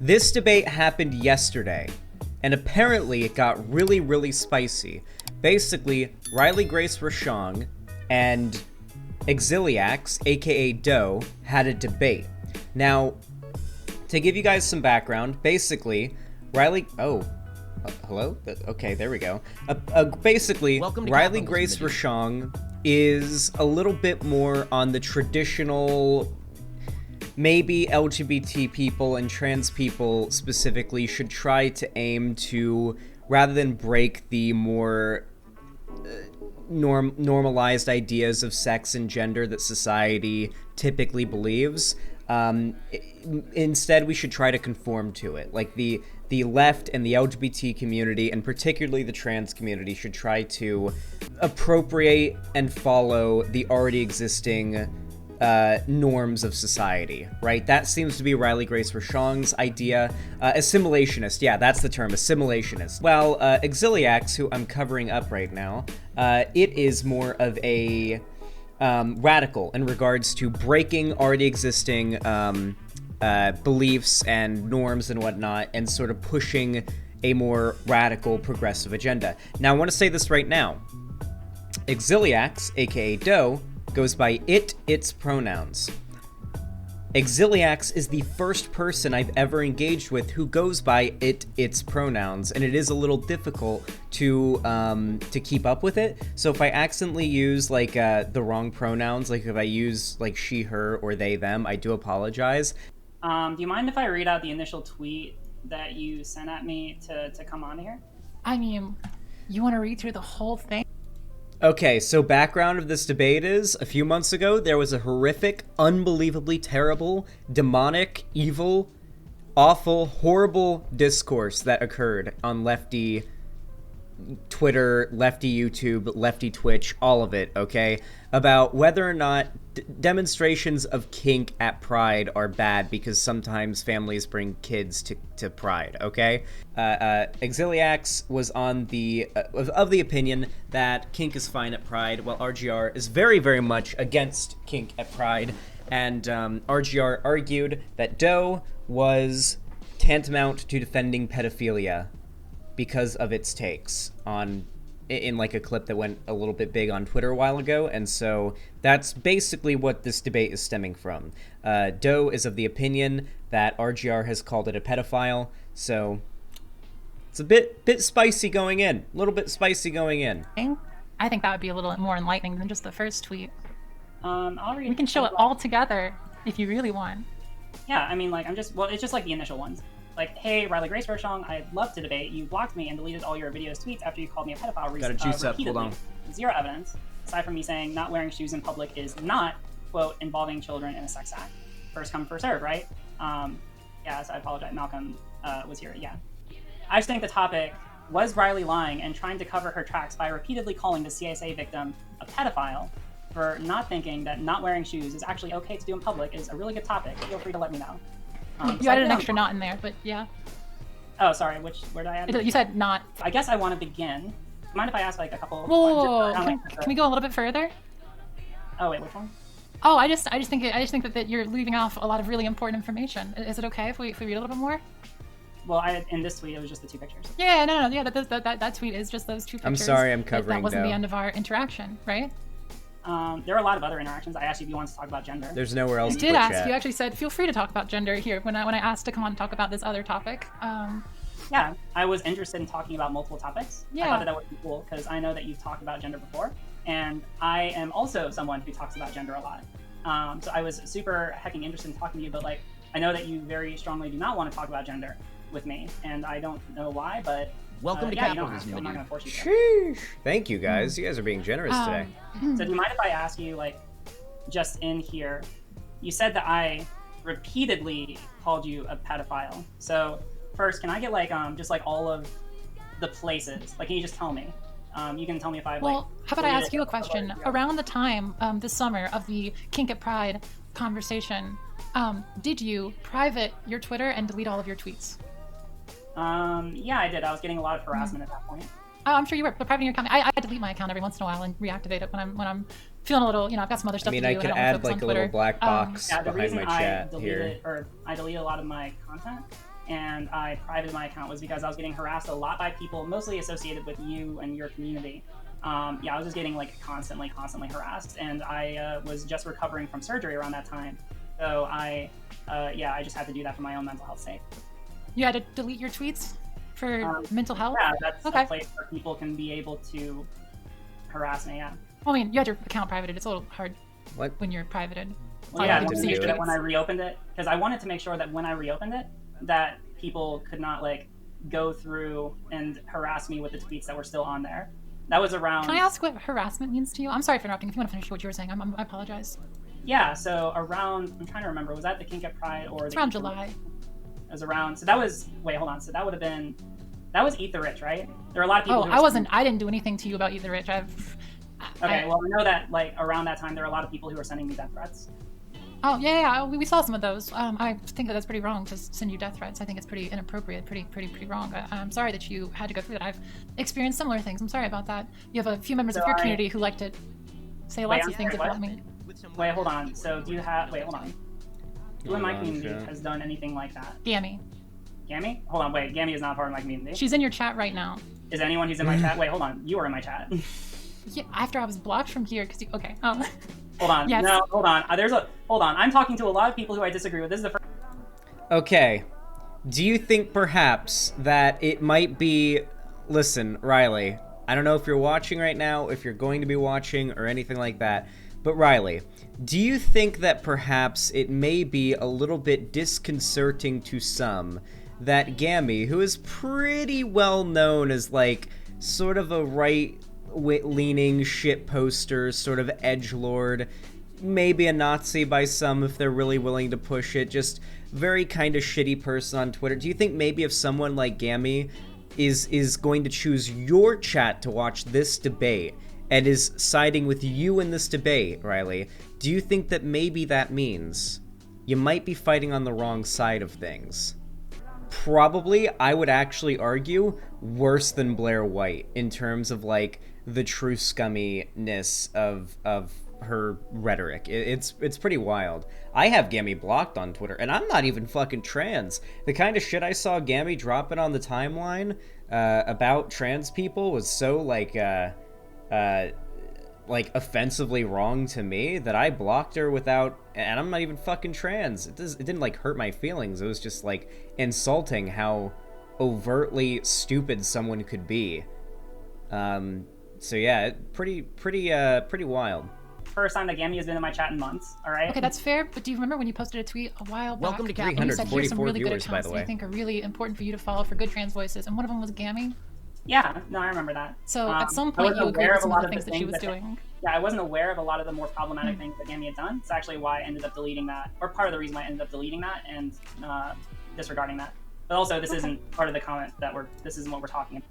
This debate happened yesterday, and apparently it got really, really spicy. Basically, Riley Grace Rochong and Exiliax, aka Doe, had a debate. Now, to give you guys some background, basically, hello? Okay, there we go. Basically, Riley Grace Rochong is a little bit more on the traditional, maybe LGBT people and trans people specifically should try to aim to, rather than break the more normalized ideas of sex and gender that society typically believes, instead we should try to conform to it. Like the left and the LGBT community, and particularly the trans community, should try to appropriate and follow the already existing norms of society, right? That seems to be Riley Grace Rochong's idea. Assimilationist, yeah, that's the term, assimilationist. Well, Exiliax, who I'm covering up right now, it is more of a radical in regards to breaking already existing beliefs and norms and whatnot, and sort of pushing a more radical, progressive agenda. Now, I want to say this right now. Exiliax, aka Doe, goes by its pronouns. Exiliax is the first person I've ever engaged with who goes by its pronouns, and it is a little difficult to keep up with it. So if I accidentally use like the wrong pronouns, like if I use like she, her, or they, them, I do apologize. Do you mind if I read out the initial tweet that you sent at me to come on here? I mean, you want to read through the whole thing? Okay, so background of this debate is, a few months ago, there was a horrific, unbelievably terrible, demonic, evil, awful, horrible discourse that occurred on lefty Twitter, lefty YouTube, lefty Twitch, all of it, okay? About whether or not demonstrations of kink at Pride are bad because sometimes families bring kids to Pride, okay? Exiliax was on of the opinion that kink is fine at Pride, while RGR is very, very much against kink at Pride, and RGR argued that Doe was tantamount to defending pedophilia because of its takes in like a clip that went a little bit big on Twitter a while ago, and so that's basically what this debate is stemming from. Doe is of the opinion that RGR has called it a pedophile, so it's a bit spicy going in, a little bit spicy going in. I think that would be a little more enlightening than just the first tweet. I'll read. We can show it all together if you really want. Yeah, I mean, like, it's just like the initial ones. Like, hey, Riley Grace Rochong, I'd love to debate. You blocked me and deleted all your videos, tweets after you called me a pedophile Gotta juice up, hold on. Zero evidence, aside from me saying not wearing shoes in public is not, quote, involving children in a sex act. First come, first serve, right? Yeah, so I apologize. Malcolm was here, yeah. I just think the topic was Riley lying and trying to cover her tracks by repeatedly calling the CSA victim a pedophile for not thinking that not wearing shoes is actually okay to do in public is a really good topic. Feel free to let me know. You added an extra not in there, but yeah. Oh, sorry. Where did I add? You said not. I guess I want to begin. Mind if I ask like a couple? Whoa. Can we go a little bit further? Oh wait, which one? Oh, I just think that you're leaving off a lot of really important information. Is it okay if we read a little bit more? Well, in this tweet, it was just the two pictures. Yeah, no. Yeah, that tweet is just those two pictures. I'm sorry, I'm covering. That wasn't the end of our interaction, right? There are a lot of other interactions. I asked you if you wanted to talk about gender. There's nowhere else. You did ask. You actually said, "Feel free to talk about gender." Here, when I asked to come on and talk about this other topic. Yeah, I was interested in talking about multiple topics. Yeah. I thought that would be cool because I know that you've talked about gender before, and I am also someone who talks about gender a lot. So I was super hecking interested in talking to you, but like I know that you very strongly do not want to talk about gender with me, and I don't know why, but. Welcome to capitalism. I'm not gonna force you to. Sheesh. Thank you guys. You guys are being generous today. So do you mind if I ask you, like, just in here, you said that I repeatedly called you a pedophile. So first, can I get like just like all of the places? Like, can you just tell me? You can tell me if I Well, how about I ask you a question? Around the time this summer of the Kink at Pride conversation, did you private your Twitter and delete all of your tweets? Yeah, I did. I was getting a lot of harassment at that point. Oh, I'm sure you were. But privating your account, I delete my account every once in a while and reactivate it when I'm feeling a little, I've got some other stuff to do. I could add like a little black box behind my chat here. I deleted a lot of my content and I privated my account was because I was getting harassed a lot by people, mostly associated with you and your community. I was just getting like constantly harassed, and I was just recovering from surgery around that time. So I just had to do that for my own mental health sake. You had to delete your tweets for mental health? Yeah, that's a place where people can be able to harass me, yeah. I mean, you had your account privated. It's a little hard when you're privated. Well, yeah, I wanted to make sure that when I reopened it, because I wanted to make sure that when I reopened it, that people could not like go through and harass me with the tweets that were still on there. That was around... Can I ask what harassment means to you? I'm sorry for interrupting. If you want to finish what you were saying, I apologize. Yeah, so around, I'm trying to remember, was that the Kink at Pride or... It's around July. It was around, so that was, wait, hold on. So that would have been, that was Eat the Rich, right? There are a lot of people I didn't do anything to you about Eat the Rich. Well, I know that like around that time, there are a lot of people who were sending me death threats. Oh, yeah, we saw some of those. I think that's pretty wrong to send you death threats. I think it's pretty inappropriate, pretty wrong. I'm sorry that you had to go through that. I've experienced similar things. I'm sorry about that. You have a few members of your community who like to say lots of things about me. Wait, hold on. So do you have, wait, hold on. Who in my community has done anything like that? Gammy. Gammy? Hold on, wait, Gammy is not part of my community. She's in your chat right now. Is anyone who's in my chat? Wait, hold on. You are in my chat. Yeah, after I was blocked from here, because okay. Hold on. Yes. No, hold on. Hold on. I'm talking to a lot of people who I disagree with. This is the first. Okay. Do you think perhaps that it might be... Listen, Riley, I don't know if you're watching right now, if you're going to be watching, or anything like that, but Riley, do you think that perhaps it may be a little bit disconcerting to some that Gammy, who is pretty well known as, like, sort of a right-leaning shit poster, sort of edgelord, maybe a Nazi by some if they're really willing to push it, just very kind of shitty person on Twitter. Do you think maybe if someone like Gammy is going to choose your chat to watch this debate and is siding with you in this debate, Riley, do you think that maybe that means you might be fighting on the wrong side of things? Probably, I would actually argue, worse than Blair White in terms of, like, the true scumminess of her rhetoric. It's pretty wild. I have Gammy blocked on Twitter, and I'm not even fucking trans. The kind of shit I saw Gammy dropping on the timeline about trans people was so, like offensively wrong to me that I blocked her without, and I'm not even fucking trans. It didn't like hurt my feelings. It was just like insulting how overtly stupid someone could be. So yeah, pretty wild. First time that Gammy has been in my chat in months, all right? Okay, that's fair, but do you remember when you posted a tweet a while back? Welcome to and you said here's some 344 really good viewers, by accounts the that way. you think are really important for you to follow for good trans voices, and one of them was Gammy? Yeah, no, I remember that. So at some point you agreed with some of the things that she was doing. Yeah, I wasn't aware of a lot of the more problematic things that Gammy had done. It's actually why I ended up deleting that, or part of the reason why I ended up deleting that and disregarding that. But also, this isn't part of the comment that this isn't what we're talking about.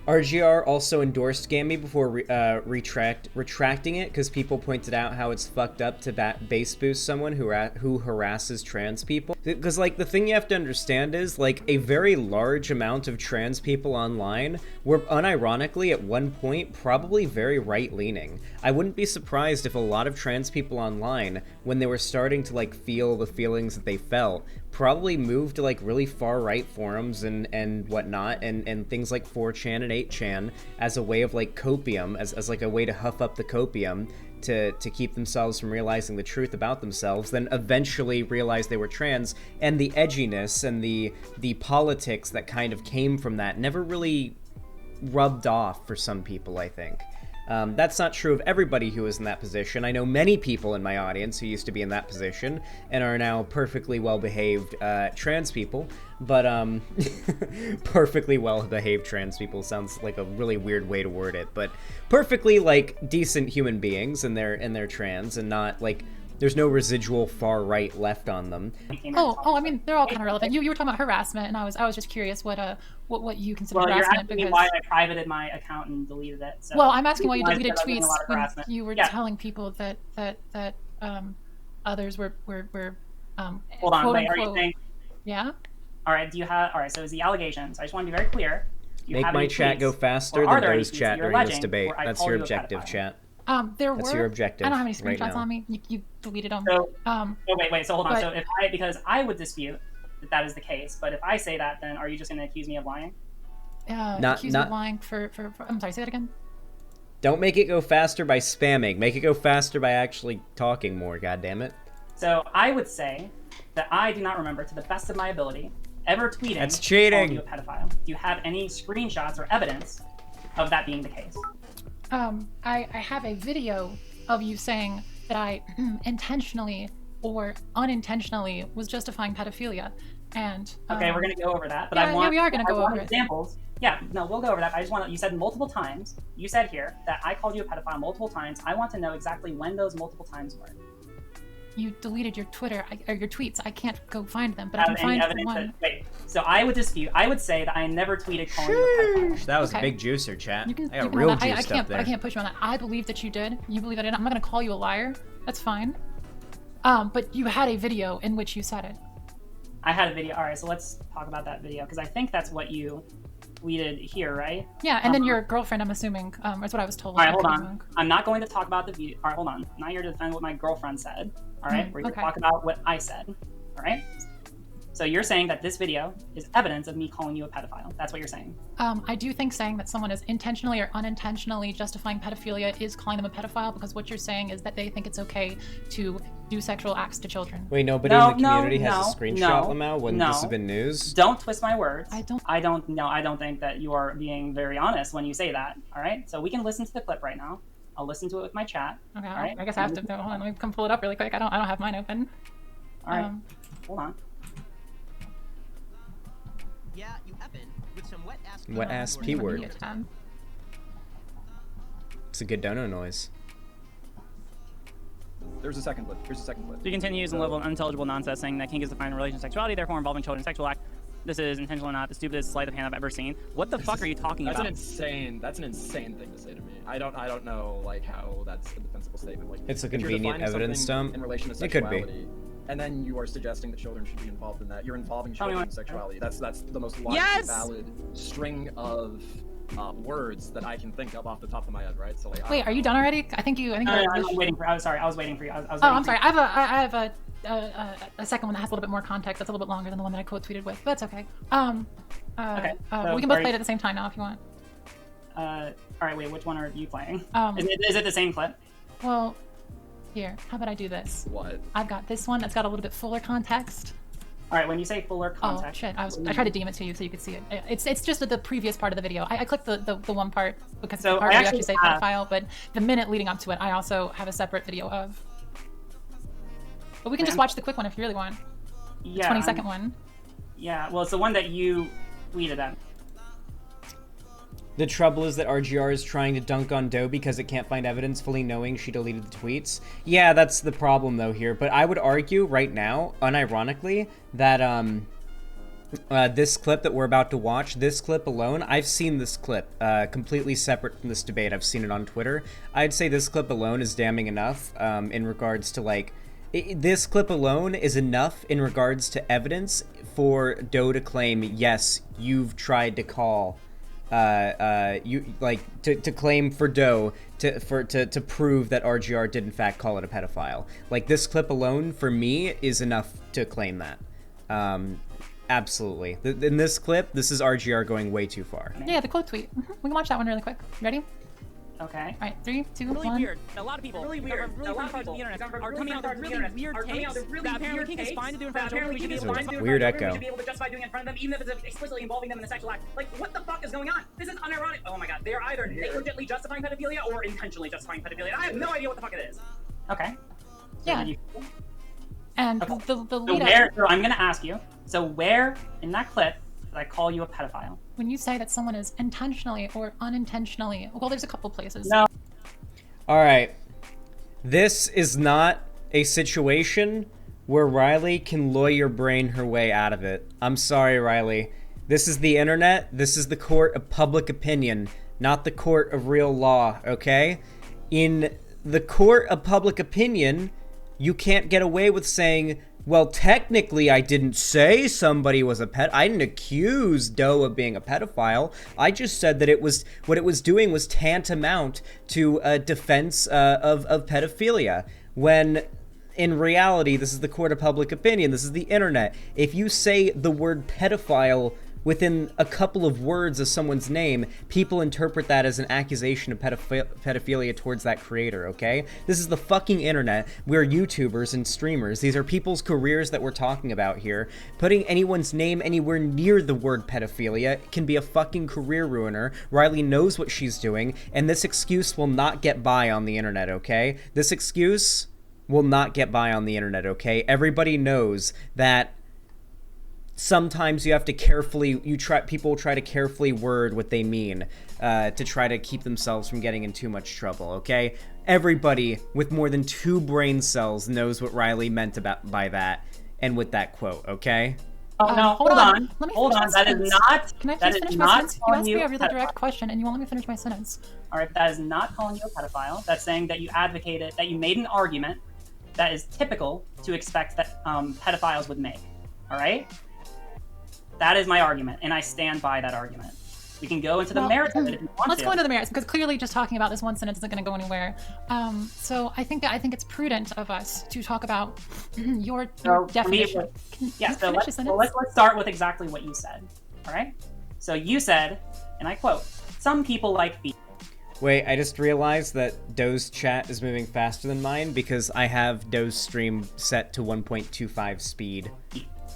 RGR also endorsed Gammy before retracting it because people pointed out how it's fucked up to base boost someone who harasses trans people. Because, like, the thing you have to understand is, like, a very large amount of trans people online were unironically at one point probably very right-leaning. I wouldn't be surprised if a lot of trans people online, when they were starting to, like, feel the feelings that they felt, probably moved to, like, really far-right forums and whatnot, and things like 4chan and 8chan as a way of, like, copium, as like a way to huff up the copium to keep themselves from realizing the truth about themselves, then eventually realize they were trans, and the edginess and the politics that kind of came from that never really rubbed off for some people, I think. That's not true of everybody who is in that position. I know many people in my audience who used to be in that position and are now perfectly well-behaved trans people, but perfectly well-behaved trans people sounds like a really weird way to word it, but perfectly, like, decent human beings, and they're trans, and not, like, there's no residual far right left on them. I mean, they're all kind of relevant. You were talking about harassment, and I was just curious what you consider harassment. You're asking me why I privated my account and deleted it. So well, I'm asking why you deleted tweets when you were telling people that others were hold on, wait, are you saying? Yeah. All right. So is the allegations? I just want to be very clear. Make my chat go faster than those chat during this debate. That's your objective, chat. That's your objective. I don't have any screenshots right on me. You deleted them. So, wait. So hold on. So because I would dispute that that is the case. But if I say that, then are you just going to accuse me of lying? Accuse you of lying for I'm sorry, say that again. Don't make it go faster by spamming. Make it go faster by actually talking more, goddammit. So I would say that I do not remember, to the best of my ability, ever tweeting That's cheating. calling you a pedophile. Do you have any screenshots or evidence of that being the case? I have a video of you saying that I intentionally or unintentionally was justifying pedophilia, and okay, we're gonna go over that, but yeah, we are gonna go over examples. Yeah, no, we'll go over that. I just want to, you said multiple times. You said here that I called you a pedophile multiple times. I want to know exactly when those multiple times were. You deleted your Twitter or your tweets. I can't go find them, but I can find the one. Wait, so I would dispute. I would say that I never tweeted calling you a pedophile. That was a big juicer, chat. I got you real can, juiced up there. I can't push you on that. I believe that you did. You believe that I did. I'm not going to call you a liar. That's fine. But you had a video in which you said it. I had a video. All right, so let's talk about that video, because I think that's what you tweeted here, right? Yeah, and then your girlfriend, I'm assuming, that's what I was told. All right, hold on. I'm not going to talk about the video. All right, hold on. I'm not here to defend what my girlfriend said. All right, we're going to talk about what I said. All right? So you're saying that this video is evidence of me calling you a pedophile. That's what you're saying. I do think saying that someone is intentionally or unintentionally justifying pedophilia is calling them a pedophile, because what you're saying is that they think it's okay to do sexual acts to children. Wait, nobody in the community has a screenshot, Lamau? Wouldn't this have been news? Don't twist my words. I don't think that you are being very honest when you say that. All right? So we can listen to the clip right now. I'll listen to it with my chat. Okay, all right? I guess I have to. Hold on, let me come pull it up really quick. I don't have mine open. All right. Hold on. Yeah, you effing with some wet ass P word. It's a good dono noise. There's a second clip. Here's a second clip. She continues in level of unintelligible nonsense, saying that kink is defined in relation to sexuality, therefore involving children in sexual act. This is intentional or not the stupidest sleight of hand I've ever seen. What the fuck are you talking about? That's an insane thing to say to me. I don't know like how that's a defensible statement. Like, it's a convenient evidence dump. In relation to sexuality, it could be. And then you are suggesting that children should be involved in that. You're involving children in sexuality. That's the most logically valid string of words that I can think of off the top of my head, right? So like, wait, are you done already? I think I'm waiting for. I was sorry. I was waiting for you. I'm sorry. I have a second one that has a little bit more context. That's a little bit longer than the one that I quote tweeted with, but that's okay. Okay. So we can both play it at the same time now if you want. All right. Wait. Which one are you playing? Is it the same clip? Well. Here, how about I do this? What? I've got this one that's got a little bit fuller context. All right, when you say fuller context... Oh, shit. I tried to DM it to you so you could see it. It's just the previous part of the video. I clicked the one part because the part where you actually say pedophile, but the minute leading up to it, I also have a separate video of. But we can just watch the quick one if you really want. Yeah. The 20-second one. Yeah, well, it's the one that you tweeted at. The trouble is that RGR is trying to dunk on Doe because it can't find evidence, fully knowing she deleted the tweets. Yeah, that's the problem though here. But I would argue right now, unironically, that this clip that we're about to watch, this clip alone, I've seen this clip completely separate from this debate. I've seen it on Twitter. I'd say this clip alone is damning enough in regards to like, this clip alone is enough in regards to evidence for Doe to claim, yes, you've tried to call to claim for Doe to prove that RGR did in fact call it a pedophile. Like, this clip alone for me is enough to claim that. Absolutely. In this clip, this is RGR going way too far. Yeah, the quote tweet. We can watch that one really quick. Ready? Okay. All right, 3, 2, 1. Really weird. A lot of people. Really weird. A lot of parts of the internet are coming out with really weird takes that apparently Kink is fine to do in front of children. We should be able to justify weird echo. We should be able to justify doing it in front of them, even if it's explicitly involving them in a sexual act. Like, what the fuck is going on? This is unironic. Oh my god. They are either negligently justifying pedophilia or intentionally justifying pedophilia. I have no idea what the fuck it is. Okay. Yeah. And the lead up. So I'm gonna ask you. So where in that clip did I call you a pedophile? When you say that someone is intentionally or unintentionally, well, there's a couple places. No. All right, this is not a situation where Riley can lawyer brain her way out of it. I'm sorry, Riley. This is the internet. This is the court of public opinion, not the court of real law, okay? In the court of public opinion, you can't get away with saying, well, technically, I didn't say somebody was a pet. I didn't accuse Doe of being a pedophile. I just said that what it was doing was tantamount to a defense of pedophilia. When in reality, this is the court of public opinion. This is the internet. If you say the word pedophile within a couple of words of someone's name, people interpret that as an accusation of pedophilia towards that creator, okay? This is the fucking internet. We're YouTubers and streamers. These are people's careers that we're talking about here. Putting anyone's name anywhere near the word pedophilia can be a fucking career ruiner. Riley knows what she's doing, and this excuse will not get by on the internet, okay? This excuse will not get by on the internet, okay? Everybody knows that sometimes you have to people try to carefully word what they mean to try to keep themselves from getting in too much trouble, okay? Everybody with more than 2 brain cells knows what Riley meant by that and with that quote, okay? Oh, no, hold on. Let me hold on. That is not. Can I that please is finish not my sentence? You calling asked me a really pedophile. direct question, and you won't let me finish my sentence. All right, that is not calling you a pedophile. That's saying that you advocated, that you made an argument that is typical to expect that pedophiles would make. All right? That is my argument, and I stand by that argument. We can go into the merits of it if you want Let's to. go into the merits, because clearly just talking about this one sentence isn't going to go anywhere. So I think it's prudent of us to talk about your definition. So let's start with exactly what you said. All right? So you said, and I quote, "Some people like feet." Wait, I just realized that Doe's chat is moving faster than mine because I have Doe's stream set to 1.25 speed.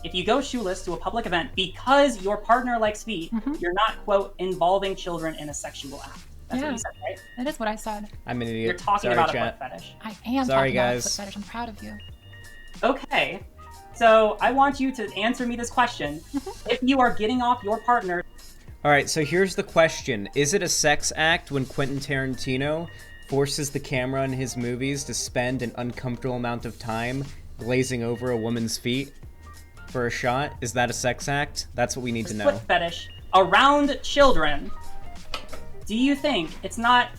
If you go shoeless to a public event because your partner likes feet, you're not, quote, involving children in a sexual act. That's what you said, right? That is what I said. I'm an idiot. You're talking about a foot fetish. I am Sorry, talking about a guys. foot fetish. I'm proud of you. Okay. So I want you to answer me this question. If you are getting off your partner... Alright, so here's the question. Is it a sex act when Quentin Tarantino forces the camera in his movies to spend an uncomfortable amount of time glazing over a woman's feet for a shot? Is that a sex act? That's what we need to know. Foot fetish around children. Do you think it's not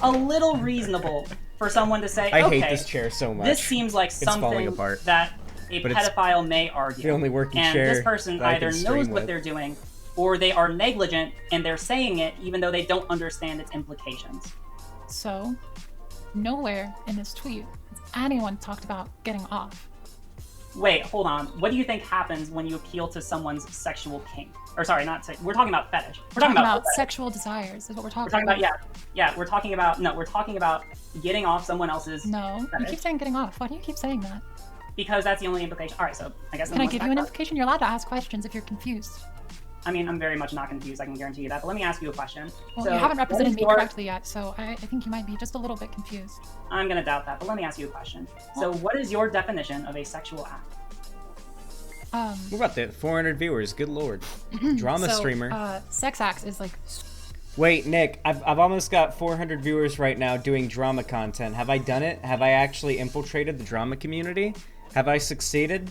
a little reasonable for someone to say, I okay, hate this chair so much. This seems like It's falling something apart. that a pedophile may argue. The only working and chair this person that I either can knows stream what with. they're doing, or they are negligent and they're saying it even though they don't understand its implications. So, nowhere in this tweet has anyone talked about getting off. Wait, hold on. What do you think happens when you appeal to someone's sexual kink? Or sorry, we're talking about fetish. We're talking about sexual desires is what we're talking about. We're talking about getting off someone else's No, fetish. you keep saying getting off. Why do you keep saying that? Because that's the only implication. All right, so I guess... Can I give you an implication? You're allowed to ask questions if you're confused. I mean, I'm very much not confused, I can guarantee you that, but let me ask you a question. Well, so, you haven't represented me correctly yet, so I think you might be just a little bit confused. I'm going to doubt that, but let me ask you a question. So what is your definition of a sexual act? What about that? 400 viewers, good lord. Drama streamer. Sex acts is like... Wait, Nick, I've almost got 400 viewers right now doing drama content. Have I done it? Have I actually infiltrated the drama community? Have I succeeded?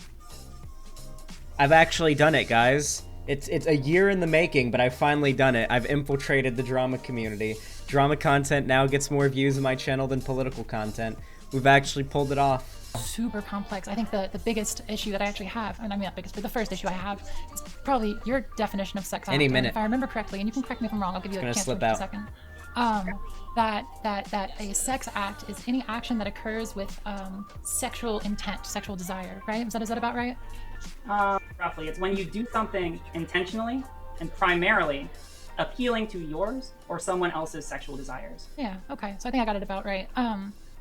I've actually done it, guys. It's a year in the making, but I've finally done it. I've infiltrated the drama community. Drama content now gets more views on my channel than political content. We've actually pulled it off. Super complex. I think the biggest issue that I actually have, and I mean not biggest, but the first issue I have is probably your definition of sex act. Any minute. If I remember correctly, and you can correct me if I'm wrong, I'll give you a chance in a second. That a sex act is any action that occurs with sexual intent, sexual desire, right? Is that about right? Roughly. It's when you do something intentionally and primarily appealing to yours or someone else's sexual desires. Yeah, okay. So I think I got it about right.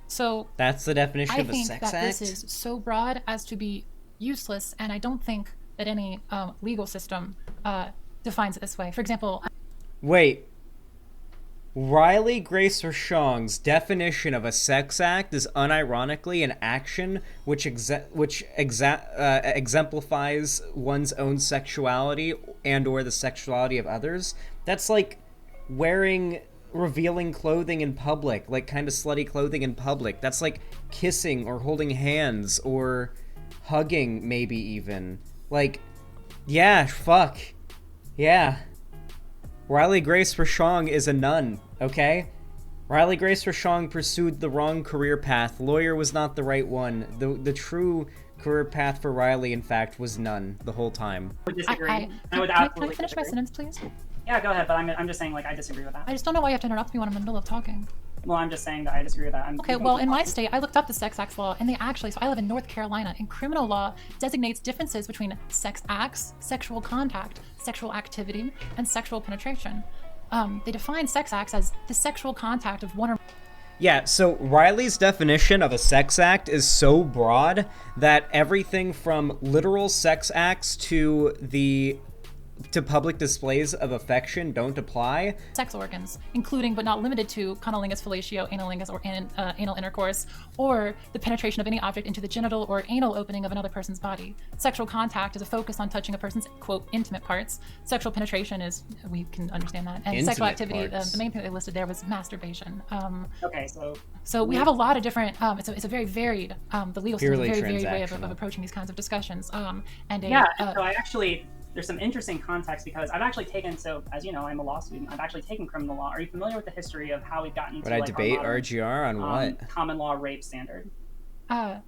So that's the definition of a sex act? I think that this is so broad as to be useless, and I don't think that any legal system defines it this way. For example... Wait. Riley Grace Rochong's definition of a sex act is unironically an action which exemplifies one's own sexuality and or the sexuality of others. That's like wearing revealing clothing in public, like kind of slutty clothing in public. That's like kissing or holding hands or hugging, maybe even. Like, yeah, fuck. Yeah. Riley Grace Rochong is a nun, okay? Riley Grace Rochong pursued the wrong career path. Lawyer was not the right one. The true career path for Riley, in fact, was nun the whole time. I would disagree. Can I finish my sentence, please? Yeah, go ahead, but I'm just saying, like, I disagree with that. I just don't know why you have to interrupt me when I'm in the middle of talking. Well, I'm just saying that I disagree with that. Okay, well, in my state, I looked up the sex acts law, and they actually, so I live in North Carolina, and criminal law designates differences between sex acts, sexual contact, sexual activity, and sexual penetration. They define sex acts as the sexual contact of one or Yeah, so Riley's definition of a sex act is so broad that everything from literal sex acts to public displays of affection don't apply. sex organs, including but not limited to cunnilingus, fellatio, analingus, or anal intercourse, or the penetration of any object into the genital or anal opening of another person's body. Sexual contact is a focus on touching a person's, quote, intimate parts. Sexual penetration is, we can understand that. And sexual activity, the main thing they listed there was masturbation. Okay, so we have a lot of different, it's a very varied, the legal system is a very varied way of transactional. approaching these kinds of discussions. so I actually, there's some interesting context because I've actually taken, so as you know, I'm a law student. I've actually taken criminal law. Are you familiar with the history of how we've gotten to Would I debate our modern, RGR on what? common law rape standard? I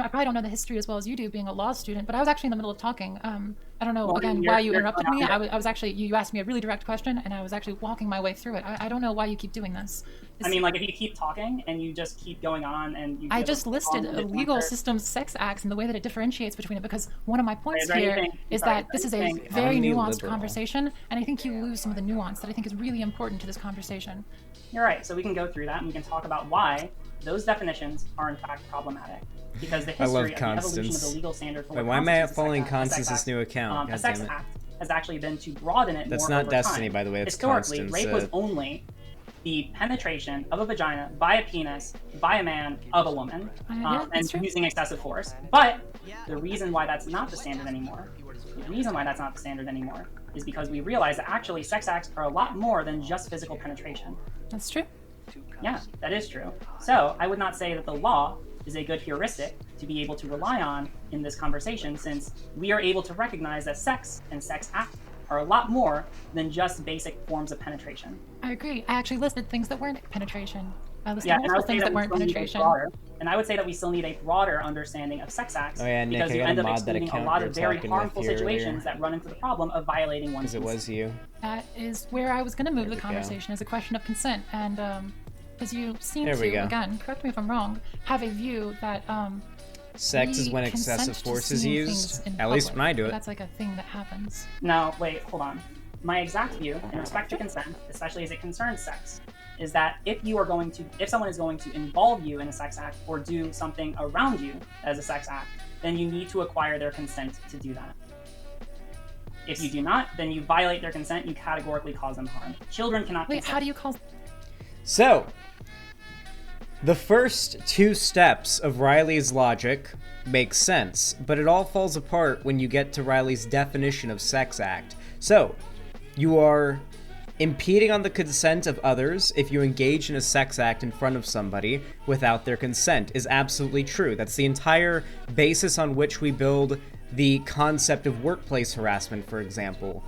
probably don't know the history as well as you do, being a law student, but I was actually in the middle of talking. I don't know, Well, again, you're- why you you're interrupted not me. here. I was actually, you asked me a really direct question, and I was actually walking my way through it. I don't know why you keep doing this. I mean, like, if you keep talking and you just keep going on and you I give just a listed long a list legal answer- system's sex acts and the way that it differentiates between it, because one of my points there here anything- is sorry, that this is a anything- very nuanced Omni-liberal. conversation, and I think you lose some of the nuance that I think is really important to this conversation. You're right. So we can go through that and we can talk about why those definitions are in fact problematic. Because the I love history of the evolution of Constance. the legal standard for Wait, what why am I constitutes a sex following act- a sex Constance's act, new account? a God sex damn it. act has actually been to broaden it That's more not over Destiny, time. by the way, it's Historically, Constance, rape was only the penetration of a vagina by a penis by a man of a woman, Yeah, and that's true. using excessive force. But the reason why that's not the standard anymore, is because we realize that actually sex acts are a lot more than just physical penetration. That's true. Yeah, that is true. So I would not say that the law is a good heuristic to be able to rely on in this conversation, since we are able to recognize that sex and sex act are a lot more than just basic forms of penetration. I agree. I actually listed things that weren't penetration. I listed Yeah, and I multiple would say things that that we weren't still need a penetration. broader, and I would say that we still need a broader understanding of sex acts, Oh yeah, Nick, because I you gotta end up mod that excluding a account lot you of were very talking harmful with here situations earlier. that run into the problem of violating one's Because it was you. That is where I was going to move There the we go. conversation, as a question of consent. And because you seem There we to, go. again, correct me if I'm wrong, have a view that Sex is we when consent excessive to force is seeing used. things in At least public. when I do it. That's like a thing that happens. No, wait, hold on. My exact view in respect to consent, especially as it concerns sex, is that if someone is going to involve you in a sex act or do something around you as a sex act, then you need to acquire their consent to do that. If you do not, then you violate their consent, you categorically cause them harm. Children cannot Wait, consent. how do you call... So, the first two steps of Riley's logic make sense, but it all falls apart when you get to Riley's definition of sex act. So, you are impeding on the consent of others if you engage in a sex act in front of somebody without their consent is absolutely true. That's the entire basis on which we build the concept of workplace harassment, for example.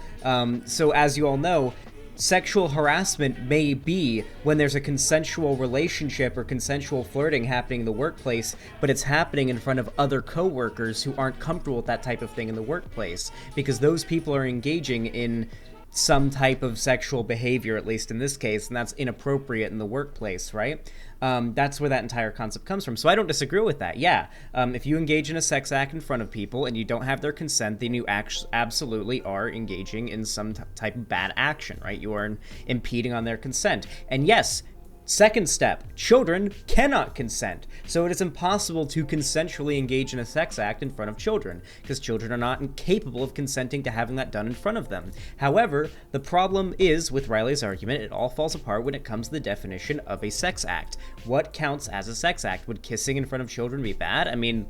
So as you all know, sexual harassment may be when there's a consensual relationship or consensual flirting happening in the workplace, but it's happening in front of other coworkers who aren't comfortable with that type of thing in the workplace, because those people are engaging in some type of sexual behavior, at least in this case, and that's inappropriate in the workplace, right? That's where that entire concept comes from. So I don't disagree with that. Yeah, if you engage in a sex act in front of people and you don't have their consent, then you absolutely are engaging in some type of bad action, right? You are impeding on their consent. And yes, second step, children cannot consent. So it is impossible to consensually engage in a sex act in front of children, because children are not capable of consenting to having that done in front of them. However, the problem is, with Riley's argument, it all falls apart when it comes to the definition of a sex act. What counts as a sex act? Would kissing in front of children be bad? I mean,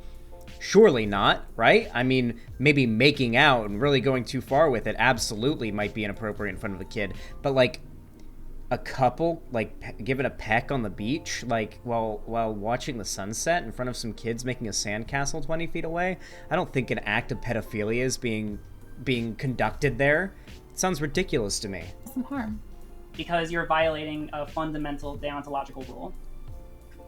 surely not, right? I mean, maybe making out and really going too far with it absolutely might be inappropriate in front of a kid, but like, a couple, like, giving a peck on the beach, like, while watching the sunset in front of some kids making a sandcastle 20 feet away, I don't think an act of pedophilia is being conducted there. It sounds ridiculous to me. Some harm. Because you're violating a fundamental deontological rule.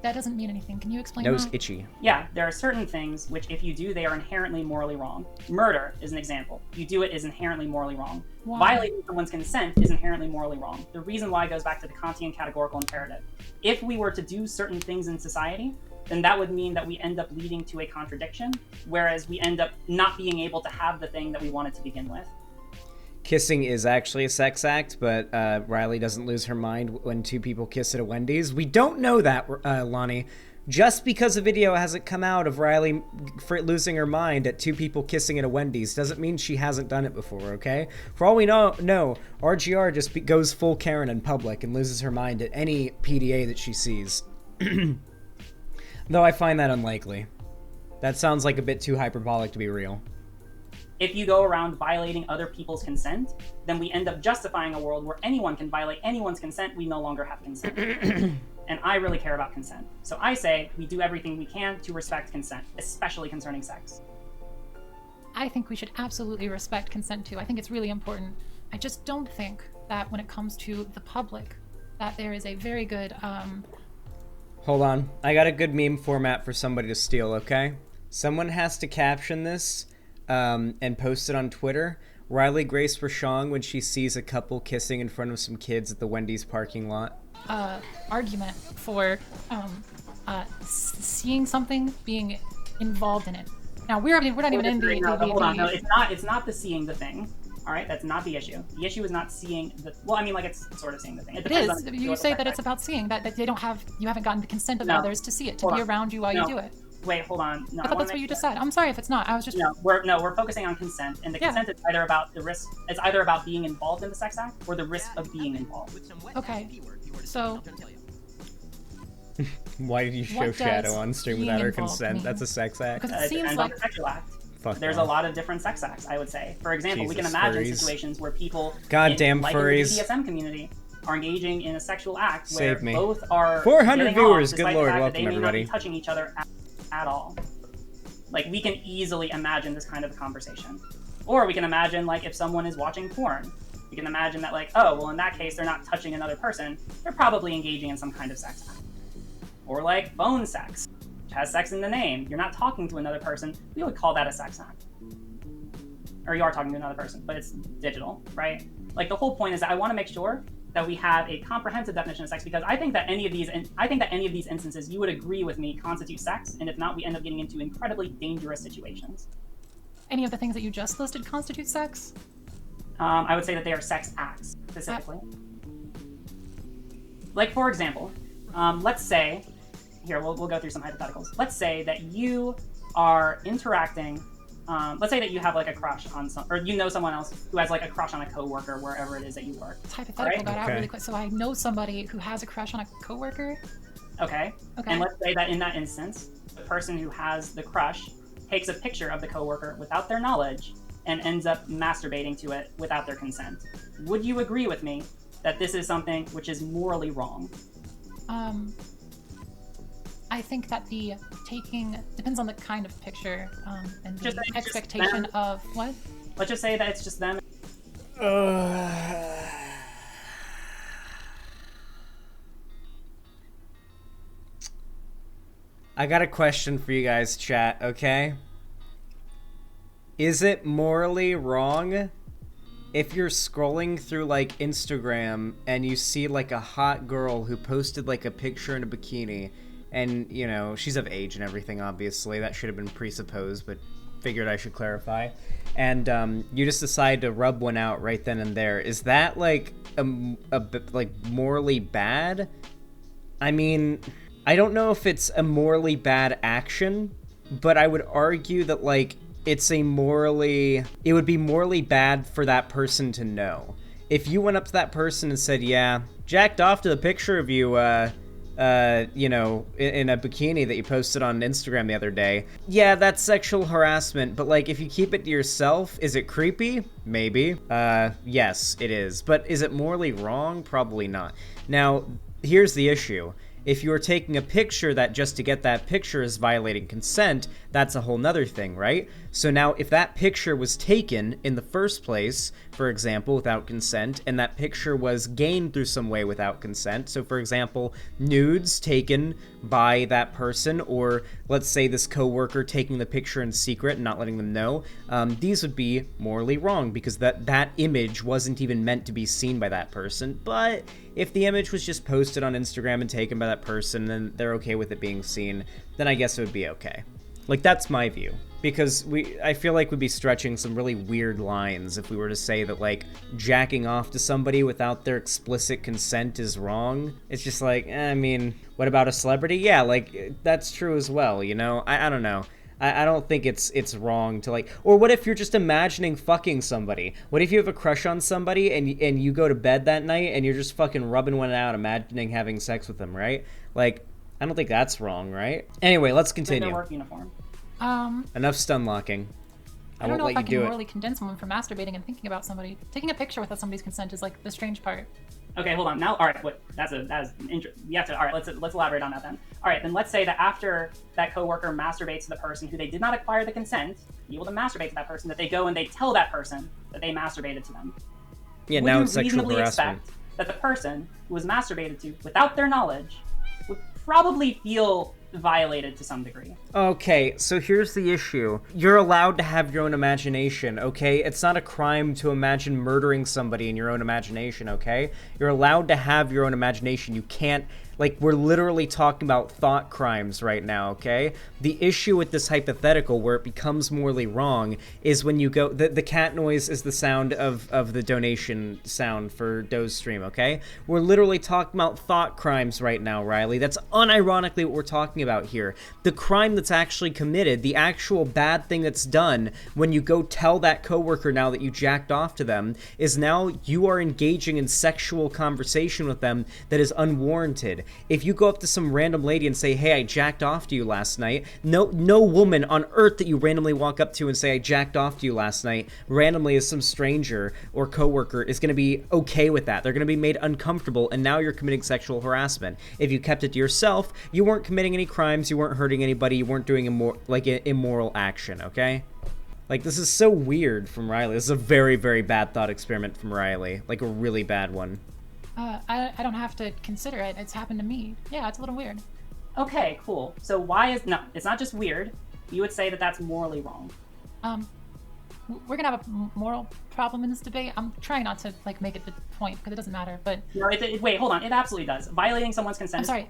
That doesn't mean anything. Can you explain Nose that? itchy. Yeah, there are certain things which, if you do, they are inherently morally wrong. Murder is an example. You do it is inherently morally wrong. Why? Violating someone's consent is inherently morally wrong. The reason why goes back to the Kantian categorical imperative. If we were to do certain things in society, then that would mean that we end up leading to a contradiction, whereas we end up not being able to have the thing that we wanted to begin with. Kissing is actually a sex act, but Riley doesn't lose her mind when two people kiss at a Wendy's. We don't know that, Lonnie. Just because a video hasn't come out of Riley losing her mind at two people kissing at a Wendy's doesn't mean she hasn't done it before, okay? For all we know, RGR just goes full Karen in public and loses her mind at any PDA that she sees. Though I find that unlikely. That sounds like a bit too hyperbolic to be real. If you go around violating other people's consent, then we end up justifying a world where anyone can violate anyone's consent. We no longer have consent. And I really care about consent. So I say we do everything we can to respect consent, especially concerning sex. I think we should absolutely respect consent too. I think it's really important. I just don't think that when it comes to the public, that there is a very good, Hold on. I got a good meme format for somebody to steal, okay? Someone has to caption this and post it on Twitter. Riley Grace Rashong when she sees a couple kissing in front of some kids at the Wendy's parking lot. argument for seeing something, being involved in it. Now we're not even in the. Hold on, no, it's not the seeing the thing. All right, that's not the issue. The issue is not seeing the. Well, I mean, like it's sort of seeing the thing. It is. You say that it's about seeing that they don't have. You haven't gotten the consent of others to see it, to be around you while you do it. Wait, hold on. No, I thought that's what you just said. I'm sorry if it's not. I was just. We're focusing on consent, and the consent is either about the risk. It's either about being involved in the sex act or the risk of being involved. Okay. So. Why did you show Shadow on stream without her consent? That's a sex act. Because it seems like a sexual act. There's a lot of different sex acts, I would say. For example, we can imagine situations where people, goddamn furries, in the BDSM community, are engaging in a sexual act where Save me. both are 400 viewers. Off, good lord, welcome they may everybody. Not be touching each other at all. Like we can easily imagine this kind of a conversation, or we can imagine like if someone is watching porn, we can imagine that like, oh well, in that case they're not touching another person, they're probably engaging in some kind of sex act, or like phone sex, which has sex in the name. You're not talking to another person. We would call that a sex act. Or you are talking to another person, but it's digital, right? Like the whole point is that I want to make sure that we have a comprehensive definition of sex, because I think that any of these instances you would agree with me constitute sex, and if not, we end up getting into incredibly dangerous situations. Any of the things that you just listed constitute sex? I would say that they are sex acts specifically. Like for example, let's say, here we'll go through some hypotheticals. Let's say that you are interacting. Let's say that you have like a crush on or you know someone else who has like a crush on a coworker wherever it is that you work. It's hypothetical, got out really quick. So I know somebody who has a crush on a coworker. Okay. And let's say that in that instance, the person who has the crush takes a picture of the coworker without their knowledge and ends up masturbating to it without their consent. Would you agree with me that this is something which is morally wrong? I think that the taking depends on the kind of picture and the expectation of what? Let's just say that it's just them. I got a question for you guys, chat, okay? Is it morally wrong if you're scrolling through like Instagram and you see like a hot girl who posted like a picture in a bikini, and you know she's of age and everything, obviously that should have been presupposed, but figured I should clarify, and you just decide to rub one out right then and there? Is that like a bit like morally bad? I mean, I don't know if it's a morally bad action, but I would argue that like it would be morally bad for that person to know. If you went up to that person and said, yeah, jacked off to the picture of you, you know, in a bikini that you posted on Instagram the other day, yeah, that's sexual harassment, but like if you keep it to yourself, is it creepy? Maybe. Yes, it is. But is it morally wrong? Probably not. Now, here's the issue. If you were taking a picture that just to get that picture is violating consent, that's a whole nother thing, right? So now if that picture was taken in the first place for example, without consent, and that picture was gained through some way without consent. So, for example, nudes taken by that person, or let's say this coworker taking the picture in secret and not letting them know, these would be morally wrong because that image wasn't even meant to be seen by that person. But if the image was just posted on Instagram and taken by that person, and they're okay with it being seen, then I guess it would be okay. Like, that's my view. Because I feel like we'd be stretching some really weird lines if we were to say that, like, jacking off to somebody without their explicit consent is wrong. It's just like, I mean, what about a celebrity? Yeah, like, that's true as well, you know? I don't know. I don't think it's wrong to, like, or what if you're just imagining fucking somebody? What if you have a crush on somebody and you go to bed that night and you're just fucking rubbing one out, imagining having sex with them, right? Like, I don't think that's wrong, right? Anyway, let's continue. Their work uniform. Enough stun locking. I don't know if I can morally condemn someone for masturbating and thinking about somebody. Taking a picture without somebody's consent is like the strange part. Okay, hold on. Now, all right, what? That's you have to. All right, let's elaborate on that then. All right, then let's say that after that coworker masturbates to the person who they did not acquire the consent, be able to masturbate to that person, that they go and they tell that person that they masturbated to them. Yeah, Would now you it's sexual reasonably harassment. expect that the person who was masturbated to, without their knowledge, would probably feel violated to some degree? Okay, so here's the issue. You're allowed to have your own imagination, okay? It's not a crime to imagine murdering somebody in your own imagination, okay? You're allowed to have your own imagination. You can't, like, we're literally talking about thought crimes right now, okay? The issue with this hypothetical where it becomes morally wrong is when you go, the cat noise is the sound of the donation sound for Doe's stream, okay? We're literally talking about thought crimes right now, Riley. That's unironically what we're talking about here. The crime that's actually committed, the actual bad thing that's done when you go tell that coworker now that you jacked off to them, is now you are engaging in sexual conversation with them that is unwarranted. If you go up to some random lady and say, hey, I jacked off to you last night, no woman on earth that you randomly walk up to and say, I jacked off to you last night, randomly as some stranger or coworker, is going to be okay with that. They're going to be made uncomfortable, and now you're committing sexual harassment. If you kept it to yourself, you weren't committing any crimes, you weren't hurting anybody, you weren't doing immoral action, okay? Like, this is so weird from Riley. This is a very, very bad thought experiment from Riley. Like, a really bad one. I don't have to consider it. It's happened to me. Yeah, it's a little weird. Okay, cool. So no, it's not just weird. You would say that that's morally wrong. We're gonna have a moral problem in this debate. I'm trying not to, like, make it the point because it doesn't matter, but... No, wait, hold on. It absolutely does. Violating someone's consent... I'm sorry.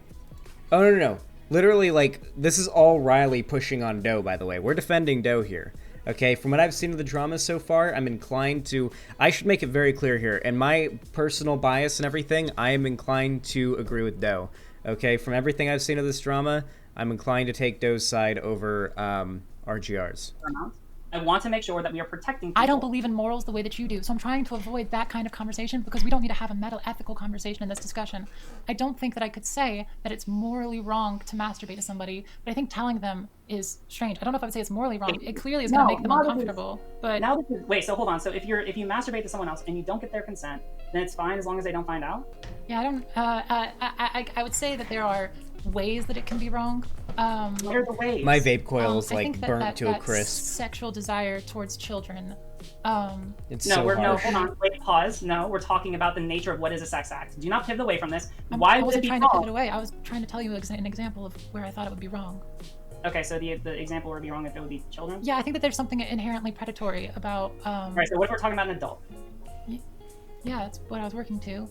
Oh, no. Literally, like, this is all Riley pushing on Doe, by the way. We're defending Doe here. Okay, from what I've seen of the drama so far, I'm inclined to... I should make it very clear here. In my personal bias and everything, I am inclined to agree with Doe. Okay, from everything I've seen of this drama, I'm inclined to take Doe's side over RGR's. I want to make sure that we are protecting people. I don't believe in morals the way that you do, so I'm trying to avoid that kind of conversation because we don't need to have a ethical conversation in this discussion. I don't think that I could say that it's morally wrong to masturbate to somebody, but I think telling them is strange. I don't know if I would say it's morally wrong. It clearly is going to make them uncomfortable. But now, wait. So hold on. So if you masturbate to someone else and you don't get their consent, then it's fine as long as they don't find out. Yeah, I would say that there are ways that it can be wrong. What are the ways? My vape coil is like burnt to a crisp. Sexual desire towards children. It's no, so we're harsh. no. Hold on. Wait. Pause. No, we're talking about the nature of what is a sex act. Do not pivot away from this. Why would it be wrong? I wasn't trying to pivot away. I was trying to tell you an example of where I thought it would be wrong. Okay, so the example would be wrong if it would be children? Yeah, I think that there's something inherently predatory about... Right, so what if we're talking about an adult? Yeah, that's what I was working to.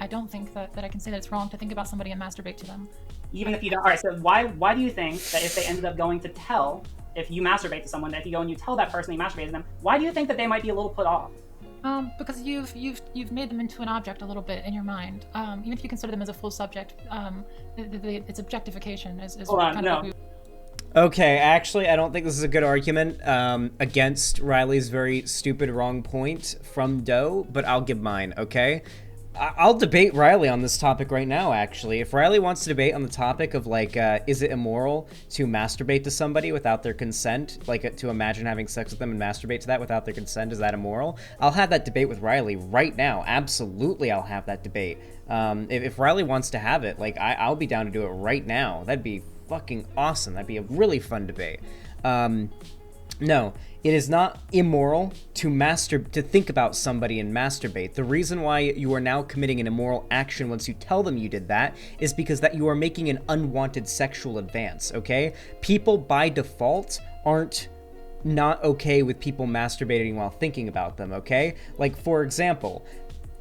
I don't think that I can say that it's wrong to think about somebody and masturbate to them. Even if you don't... Alright, so why do you think that if they ended up going to tell, if you masturbate to someone, that if you go and you tell that person you masturbated to them, why do you think that they might be a little put off? Because you've made them into an object a little bit in your mind. Even if you consider them as a full subject, it's objectification is Hold on, kind no. of... Okay, actually, I don't think this is a good argument against Riley's very stupid wrong point from Doe, but I'll give mine, okay? I'll debate Riley on this topic right now, actually. If Riley wants to debate on the topic of, like, is it immoral to masturbate to somebody without their consent? Like, to imagine having sex with them and masturbate to that without their consent, is that immoral? I'll have that debate with Riley right now. Absolutely, I'll have that debate. If Riley wants to have it, like, I'll be down to do it right now. That'd be fucking awesome. That'd be a really fun debate. No, it is not immoral to think about somebody and masturbate. The reason why you are now committing an immoral action once you tell them you did that is because that you are making an unwanted sexual advance, okay? People by default aren't not okay with people masturbating while thinking about them, okay? Like, for example,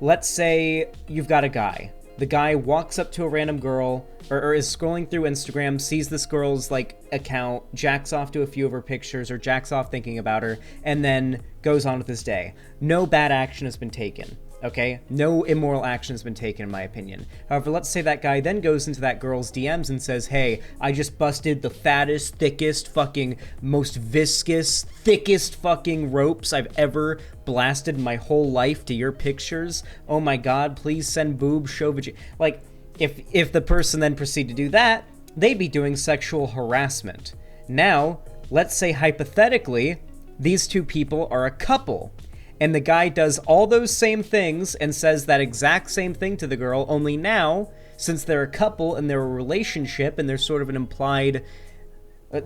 let's say you've got a guy. The guy walks up to a random girl or is scrolling through Instagram, sees this girl's like account, jacks off to a few of her pictures or jacks off thinking about her, and then goes on with his day. No bad action has been taken, okay? No immoral action has been taken in my opinion. However, let's say that guy then goes into that girl's DMs and says, hey, I just busted the fattest, thickest, fucking most viscous, thickest fucking ropes I've ever blasted my whole life to your pictures. Oh my god, please send boob, show vagina. Like, if the person then proceed to do that, they'd be doing sexual harassment. Now, let's say hypothetically, these two people are a couple, and the guy does all those same things and says that exact same thing to the girl, only now, since they're a couple and they're a relationship and there's sort of an implied,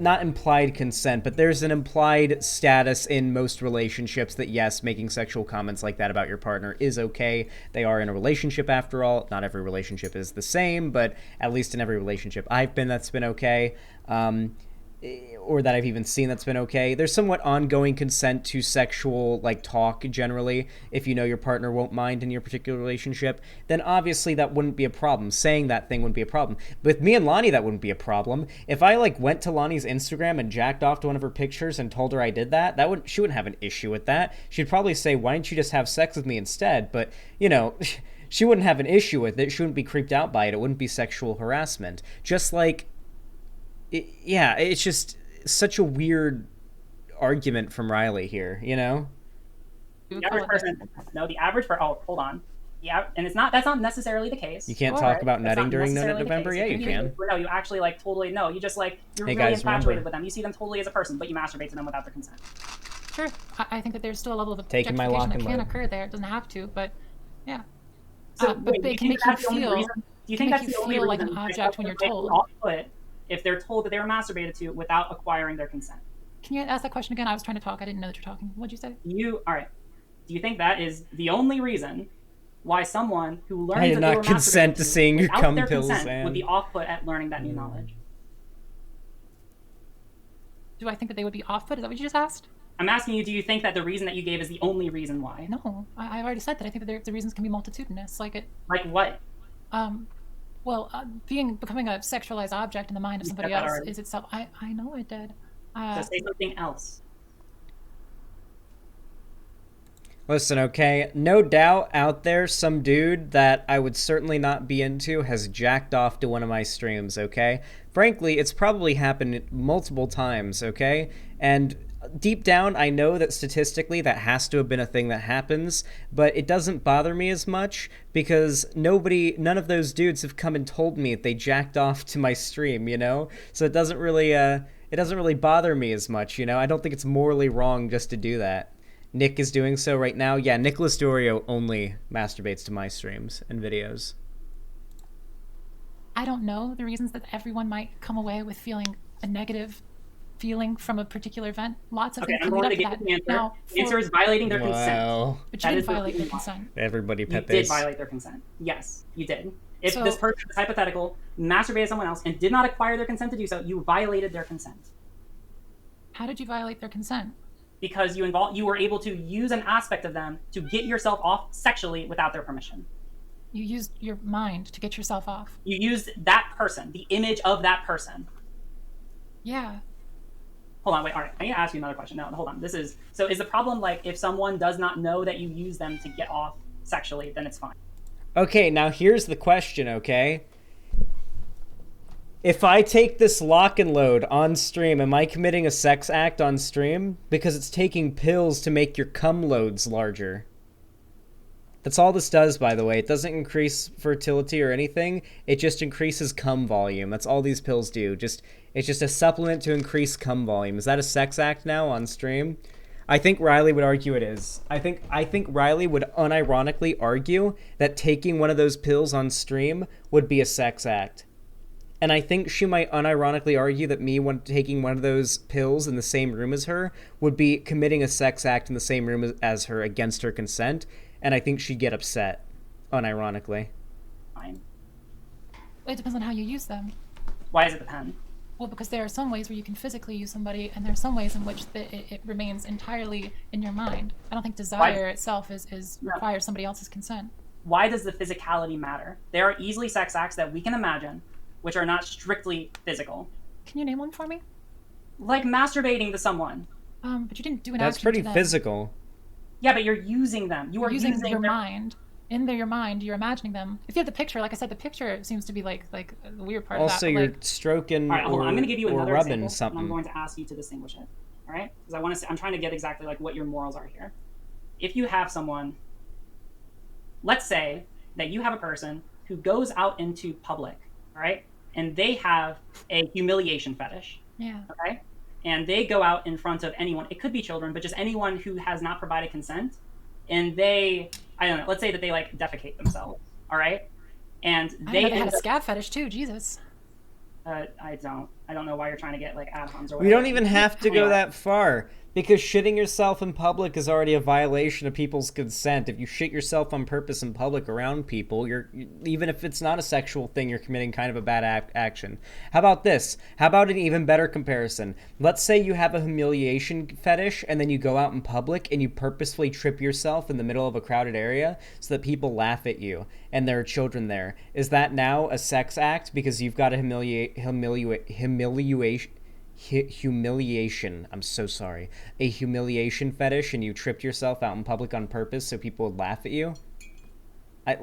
not implied consent, but there's an implied status in most relationships that yes, making sexual comments like that about your partner is okay. They are in a relationship after all. Not every relationship is the same, but at least in every relationship I've been, that's been okay. Or that I've even seen that's been okay. There's somewhat ongoing consent to sexual like talk generally. If you know your partner won't mind in your particular relationship, then obviously that wouldn't be a problem. Saying that thing wouldn't be a problem. With me and Lonnie, that wouldn't be a problem. If I like went to Lonnie's Instagram and jacked off to one of her pictures and told her I did that, she wouldn't have an issue with that. She'd probably say, why don't you just have sex with me instead? But, you know, she wouldn't have an issue with it. She wouldn't be creeped out by it. It wouldn't be sexual harassment. Just like, it's just such a weird argument from Riley here, you know? The average person, the average for, hold on. Yeah, and that's not necessarily the case. You can't talk about nutting during November? Yeah, you can. No, you actually like totally, no, you just like, you're really infatuated with them. You see them totally as a person, but you masturbate to them without their consent. Sure, I think that there's still a level of objectification that can occur there. It doesn't have to, but yeah. So, but it can make you feel, do you think that's the only reason like an object when you're told? If they're told that they were masturbated to without acquiring their consent. Can you ask that question again? I was trying to talk. I didn't know that you're talking. What'd you say? All right. Do you think that is the only reason why someone who learns I did not consent to seeing your cum pills would be off-put at learning that new knowledge? Do I think that they would be off-put? Is that what you just asked? I'm asking you, do you think that the reason that you gave is the only reason why? No, I've already said that. I think that the reasons can be multitudinous. Like what? Well, becoming a sexualized object in the mind of somebody else is itself. I know it did. So say something else. Listen, okay, no doubt out there some dude that I would certainly not be into has jacked off to one of my streams, okay? Frankly, it's probably happened multiple times, okay? And deep down, I know that statistically that has to have been a thing that happens, but it doesn't bother me as much because none of those dudes have come and told me that they jacked off to my stream, you know? So it doesn't really bother me as much, you know? I don't think it's morally wrong just to do that. Nick is doing so right now. Yeah, Nicholas Dorio only masturbates to my streams and videos. I don't know the reasons that everyone might come away with feeling a negative feeling from a particular event. Lots of things can lead up to that. The answer is violating their consent. But you didn't violate their consent. Everybody You did violate their consent. Yes, you did. If this person is hypothetical, masturbated someone else, and did not acquire their consent to do so, you violated their consent. How did you violate their consent? Because you were able to use an aspect of them to get yourself off sexually without their permission. You used your mind to get yourself off. You used that person, the image of that person. Yeah. Hold on, wait, all right. I need to ask you another question. No, hold on. Is the problem like if someone does not know that you use them to get off sexually, then it's fine? Okay, now here's the question, okay? If I take this lock and load on stream, am I committing a sex act on stream? Because it's taking pills to make your cum loads larger. That's all this does, by the way. It doesn't increase fertility or anything. It just increases cum volume. That's all these pills do. It's just a supplement to increase cum volume. Is that a sex act now on stream? I think Riley would argue it is. I think Riley would unironically argue that taking one of those pills on stream would be a sex act. And I think she might unironically argue that me taking one of those pills in the same room as her would be committing a sex act in the same room as her against her consent. And I think she'd get upset, unironically. Fine. It depends on how you use them. Why does it depend? Well, because there are some ways where you can physically use somebody, and there are some ways in which it remains entirely in your mind. I don't think desire itself requires somebody else's consent. Why does the physicality matter? There are easily sex acts that we can imagine which are not strictly physical. Can you name one for me? Like masturbating to someone. But you didn't do an That's action pretty to them. physical. Yeah, but you're using them. You are using your their mind. In your mind, you're imagining them. If you have the picture, like I said, the picture seems to be like the weird part also, of that. Also, you're stroking all right, hold on. I'm going to give you another rubbing example, something. and I'm going to ask you to distinguish it. All right? Because I'm trying to get exactly like what your morals are here. If you have someone, let's say that you have a person who goes out into public, all right, and they have a humiliation fetish. Yeah. Okay? And they go out in front of anyone. It could be children, but just anyone who has not provided consent. And they, I don't know, let's say that they like defecate themselves. All right? And they had a scab fetish too. Jesus. I don't know why you're trying to get like ad-homs or whatever. We don't even have to go that far, because shitting yourself in public is already a violation of people's consent. If you shit yourself on purpose in public around people, even if it's not a sexual thing, you're committing kind of a bad action. How about this? How about an even better comparison? Let's say you have a humiliation fetish, and then you go out in public and you purposefully trip yourself in the middle of a crowded area so that people laugh at you, and there are children there. Is that now a sex act because you've got a humiliation, I'm so sorry, a humiliation fetish, and you tripped yourself out in public on purpose so people would laugh at you? I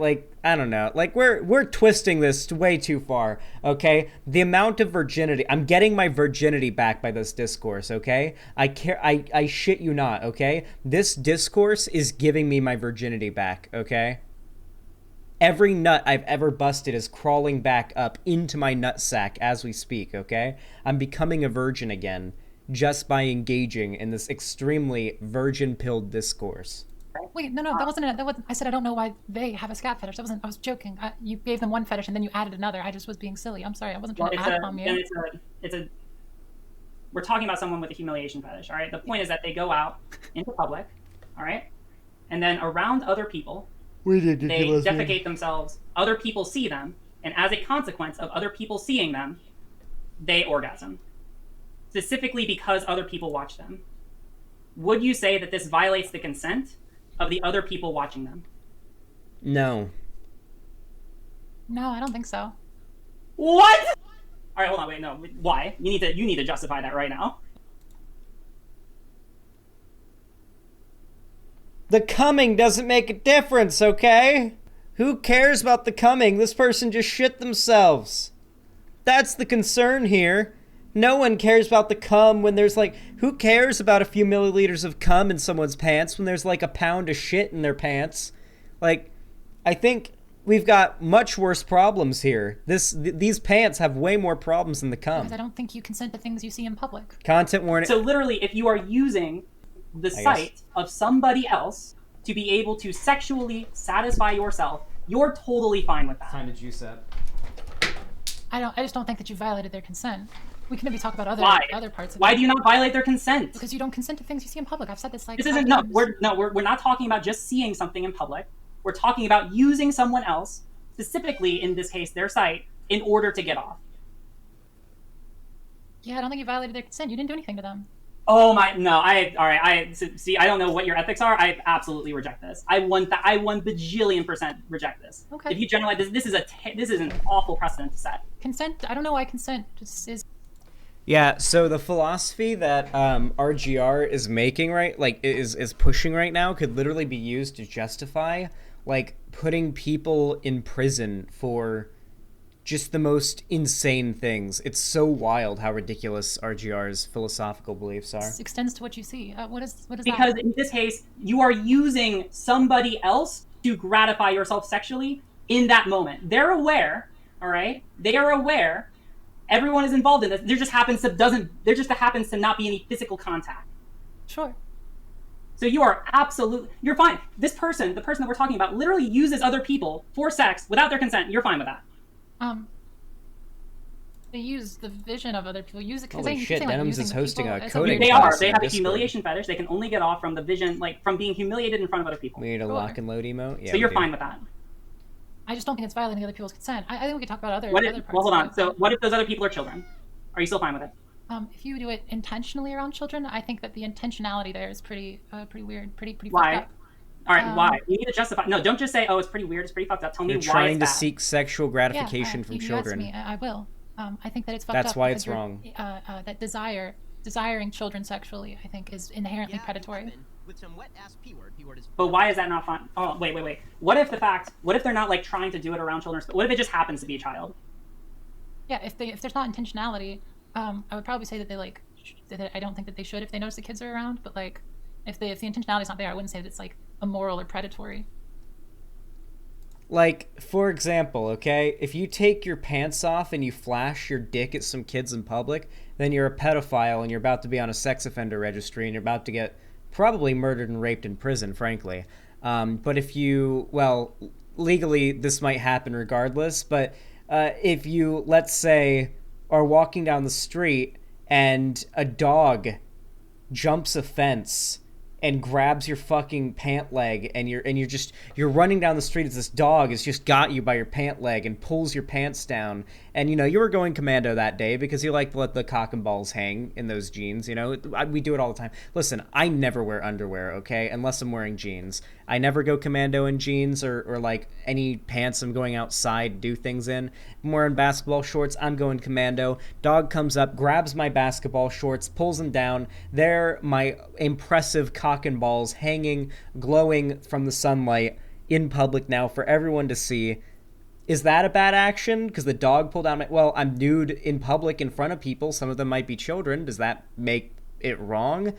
don't know, like we're twisting this way too far, okay? The amount of virginity, I'm getting my virginity back by this discourse, okay? I shit you not, okay? This discourse is giving me my virginity back, okay? Every nut I've ever busted is crawling back up into my nutsack as we speak, okay? I'm becoming a virgin again just by engaging in this extremely virgin-pilled discourse. Wait, no, that wasn't it. I said I don't know why they have a scat fetish. I was joking. You gave them one fetish and then you added another. I just was being silly. I'm sorry. I wasn't trying to add on you. We're talking about someone with a humiliation fetish, all right? The point is that they go out into public, all right? And then around other people, they defecate themselves, other people see them, and as a consequence of other people seeing them, they orgasm. Specifically because other people watch them. Would you say that this violates the consent of the other people watching them? No. No, I don't think so. What? All right, hold on, wait, no. Why? You need to justify that right now. The coming doesn't make a difference, okay? Who cares about the coming? This person just shit themselves. That's the concern here. No one cares about the cum when there's who cares about a few milliliters of cum in someone's pants when there's a pound of shit in their pants? I think we've got much worse problems here. These pants have way more problems than the cum. Because I don't think you consent to things you see in public. Content warning. So literally, if you are using the site of somebody else to be able to sexually satisfy yourself, you're totally fine with that. Time to juice up. I just don't think that you violated their consent. We can maybe talk about other parts of it. Why do you not violate their consent? Because you don't consent to things you see in public. I've said this this isn't we're not talking about just seeing something in public. We're talking about using someone else, specifically in this case their site, in order to get off. Yeah, I don't think you violated their consent. You didn't do anything to them. Oh my, no, see, I don't know what your ethics are. I absolutely reject this. I 1 bajillion% reject this. Okay. If you generalize this is an awful precedent to set. Consent, I don't know why consent is. Yeah, so the philosophy that RGR is making is pushing right now could literally be used to justify putting people in prison for just the most insane things. It's so wild how ridiculous RGR's philosophical beliefs are. It extends to what you see. What is because that? In this case, you are using somebody else to gratify yourself sexually in that moment. They're aware, all right? They are aware. Everyone is involved in this. There just happens to not be any physical contact. Sure. So you're fine. The person that we're talking about, literally uses other people for sex without their consent. You're fine with that. they use the vision of other people. Use it because Holy shit, Denims is hosting a They coding are. class They in have a Discord. humiliation fetish. They can only get off from the vision, like from being humiliated in front of other people. We need a Sure. lock and load emote. Yeah, So you're we do. fine with that. I just don't think it's violating other people's consent. I think we could talk about other What other if, parts. well, hold of on. it. So what if those other people are children? Are you still fine with it? If you do it intentionally around children, I think that the intentionality there is pretty weird, pretty Why? fucked up. All right, why? You need to justify. No, don't just say, "Oh, it's pretty weird. It's pretty fucked up." Tell me You're why trying to it's bad. seek sexual gratification Yeah, from you asked children. me, I will. I think that it's fucked That's up. why because it's wrong. That desiring children sexually, I think, is inherently predatory. With some wet ass P-word. P-word is But why is that not fun? Oh, wait. What if they're not like trying to do it around children? What if it just happens to be a child? Yeah, if there's not intentionality, I would probably say that they like. That I don't think that they should if they notice the kids are around. But like, if the intentionality is not there, I wouldn't say that it's like immoral or predatory. Like, for example, okay, if you take your pants off and you flash your dick at some kids in public, then you're a pedophile and you're about to be on a sex offender registry and you're about to get probably murdered and raped in prison, frankly. But if you, well, legally this might happen regardless, but if you, let's say, are walking down the street and a dog jumps a fence and grabs your fucking pant leg and you're running down the street as this dog has just got you by your pant leg and pulls your pants down, and you were going commando that day because you like to let the cock and balls hang in those jeans. We do it all the time. Listen, I never wear underwear, okay, unless I'm wearing jeans. I never go commando in jeans or like any pants I'm going outside do things in. I'm wearing basketball shorts, I'm going commando. Dog comes up, grabs my basketball shorts, pulls them down. They're my impressive cock and balls hanging, glowing from the sunlight in public now for everyone to see. Is that a bad action? Because the dog pulled down my... Well, I'm nude in public in front of people. Some of them might be children. Does that make it wrong?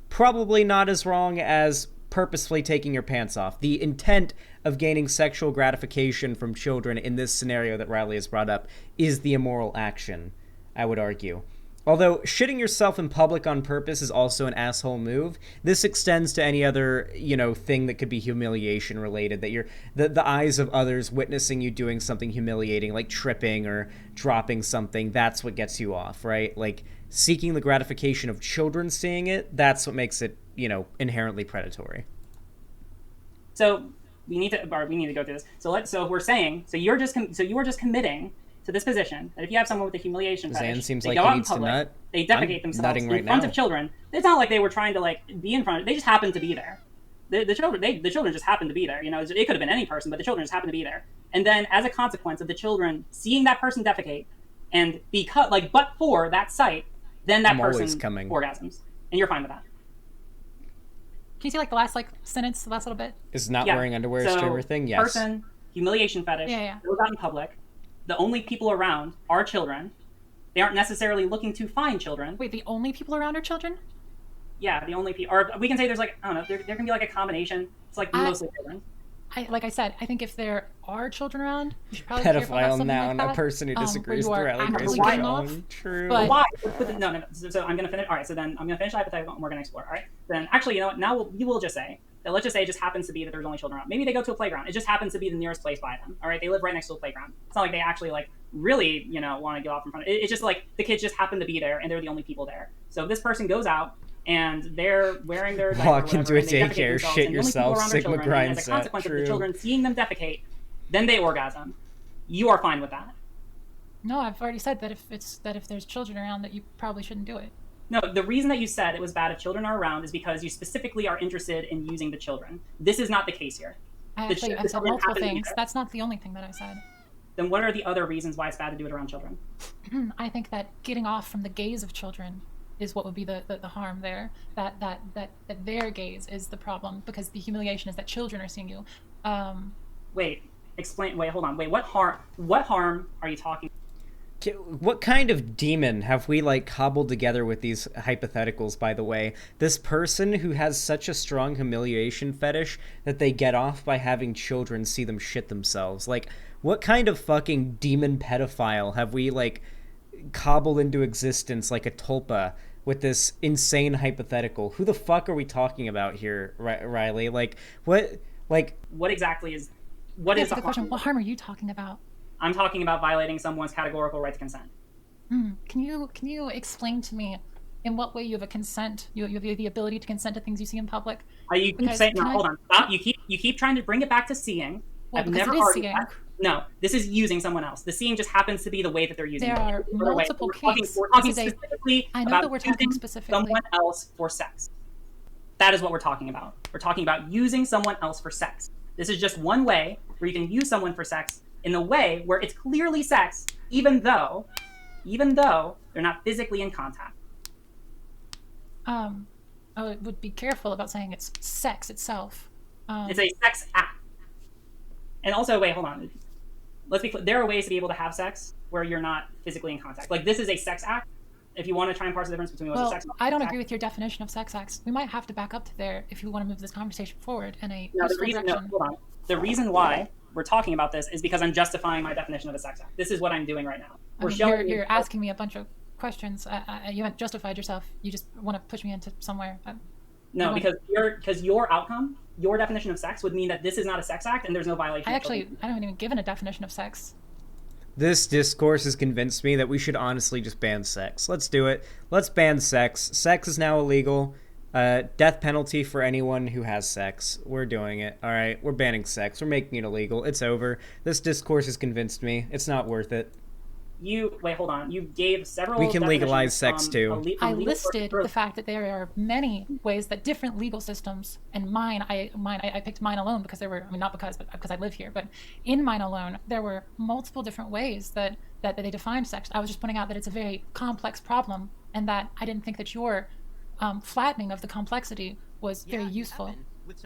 Probably not as wrong as purposefully taking your pants off. The intent of gaining sexual gratification from children in this scenario that Riley has brought up is the immoral action, I would argue. Although shitting yourself in public on purpose is also an asshole move, this extends to any other, thing that could be humiliation related, that you're the eyes of others witnessing you doing something humiliating, like tripping or dropping something. That's what gets you off, right? Like seeking the gratification of children seeing it, that's what makes it, inherently predatory. So we need to go through this. So we're saying, you are just committing to this position that if you have someone with a humiliation fetish, seems they like go he out in needs to public, nut. they defecate I'm themselves nutting right in front now. of children. It's not like they were trying to be in front. They just happened to be there. The children just happened to be there. It could have been any person, but the children just happened to be there. And then as a consequence of the children seeing that person defecate and but for that sight, then that person orgasms, and you're fine with that. Can you see the last sentence, the last little bit? Is not wearing underwear a streamer thing? Yes. Person, humiliation fetish, goes out in public. The only people around are children. They aren't necessarily looking to find children. Wait, the only people around are children? Yeah, the only people. Or we can say there's I don't know, there can be a combination. It's mostly children. Like I said, I think if there are children around, you should probably be careful about Pedophile something noun, like that, a person who disagrees with where you are Riley Grace actively getting off. True. But why? No. So I'm gonna finish. All right. So then I'm gonna finish the hypothetical, and we're gonna explore. All right. Then actually, you know what? Now we will just say that. Let's just say it just happens to be that there's only children around. Maybe they go to a playground. It just happens to be the nearest place by them. All right. They live right next to a playground. It's not like they actually really want to get off in front of it. It's just the kids just happen to be there, and they're the only people there. So if this person goes out and they're wearing their diaper, walk into a daycare, shit yourself, Sigma grind as a consequence set. of the children seeing them defecate, then they orgasm. You are fine with that? No, I've already said that if there's children around, that you probably shouldn't do it. No, the reason that you said it was bad if children are around is because you specifically are interested in using the children. This is not the case here. I've said multiple things. That's not the only thing that I said. Then what are the other reasons why it's bad to do it around children? I think that getting off from the gaze of children is what would be the harm there. That their gaze is the problem, because the humiliation is that children are seeing you. Hold on. What harm are you talking? What kind of demon have we cobbled together with these hypotheticals, by the way? This person who has such a strong humiliation fetish that they get off by having children see them shit themselves. What kind of fucking demon pedophile have we cobbled into existence like a tulpa with this insane hypothetical? Who the fuck are we talking about here, Riley? What exactly is the question? What harm are you talking about? I'm talking about violating someone's categorical right to consent. Can you explain to me in what way you have a consent? You have the ability to consent to things you see in public? You keep saying, no, hold on, stop. You keep trying to bring it back to seeing. Well, I've because never it is argued seeing. that. No, this is using someone else. The seeing just happens to be the way that they're using There it. are multiple cases. We're talking specifically I know about that we're talking using specifically. someone else for sex. That is what we're talking about. We're talking about using someone else for sex. This is just one way where you can use someone for sex in a way where it's clearly sex, even though they're not physically in contact. I would be careful about saying it's sex itself. It's a sex act. And also, wait, hold on. Let's be clear. There are ways to be able to have sex where you're not physically in contact. Like, this is a sex act. If you want to try and parse the difference between what's a sex act. I don't agree with your definition of sex acts. We might have to back up to there if you want to move this conversation forward in a useful direction. Hold on. The reason why we're talking about this is because I'm justifying my definition of a sex act. This is what I'm doing right now. You're asking me a bunch of questions. You haven't justified yourself. You just want to push me into somewhere. No, because your outcome, your definition of sex would mean that this is not a sex act and there's no violation. I haven't even given a definition of sex. This discourse has convinced me that we should honestly just ban sex. Let's do it. Let's ban sex. Sex is now illegal. Death penalty for anyone who has sex. We're doing it. All right, we're banning sex. We're making it illegal. It's over. This discourse has convinced me. It's not worth it. Wait, hold on. You gave several. We can legalize sex too. I listed the fact that there are many ways that different legal systems, and I picked mine alone because there were, not because, but because I live here, but in mine alone, there were multiple different ways that they defined sex. I was just pointing out that it's a very complex problem, and that I didn't think that your flattening of the complexity was very useful.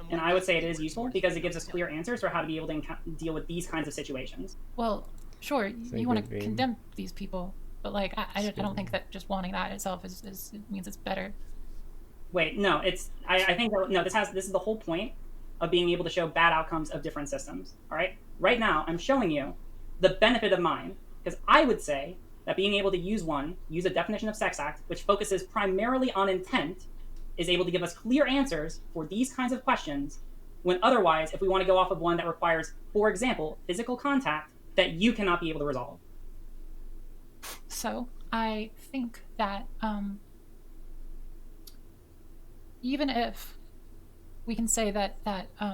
And I would say it is useful because it gives us clear answers for how to be able to deal with these kinds of situations. Well, sure, you want to condemn these people, but like I don't think that just wanting that itself means it's better. Wait, no, I think that, no, this is the whole point of being able to show bad outcomes of different systems. All right, right now I'm showing you the benefit of mine because I would say that being able to use a definition of sex act which focuses primarily on intent is able to give us clear answers for these kinds of questions, when otherwise, if we want to go off of one that requires, for example, physical contact, that you cannot be able to resolve. So I think that even if we can say that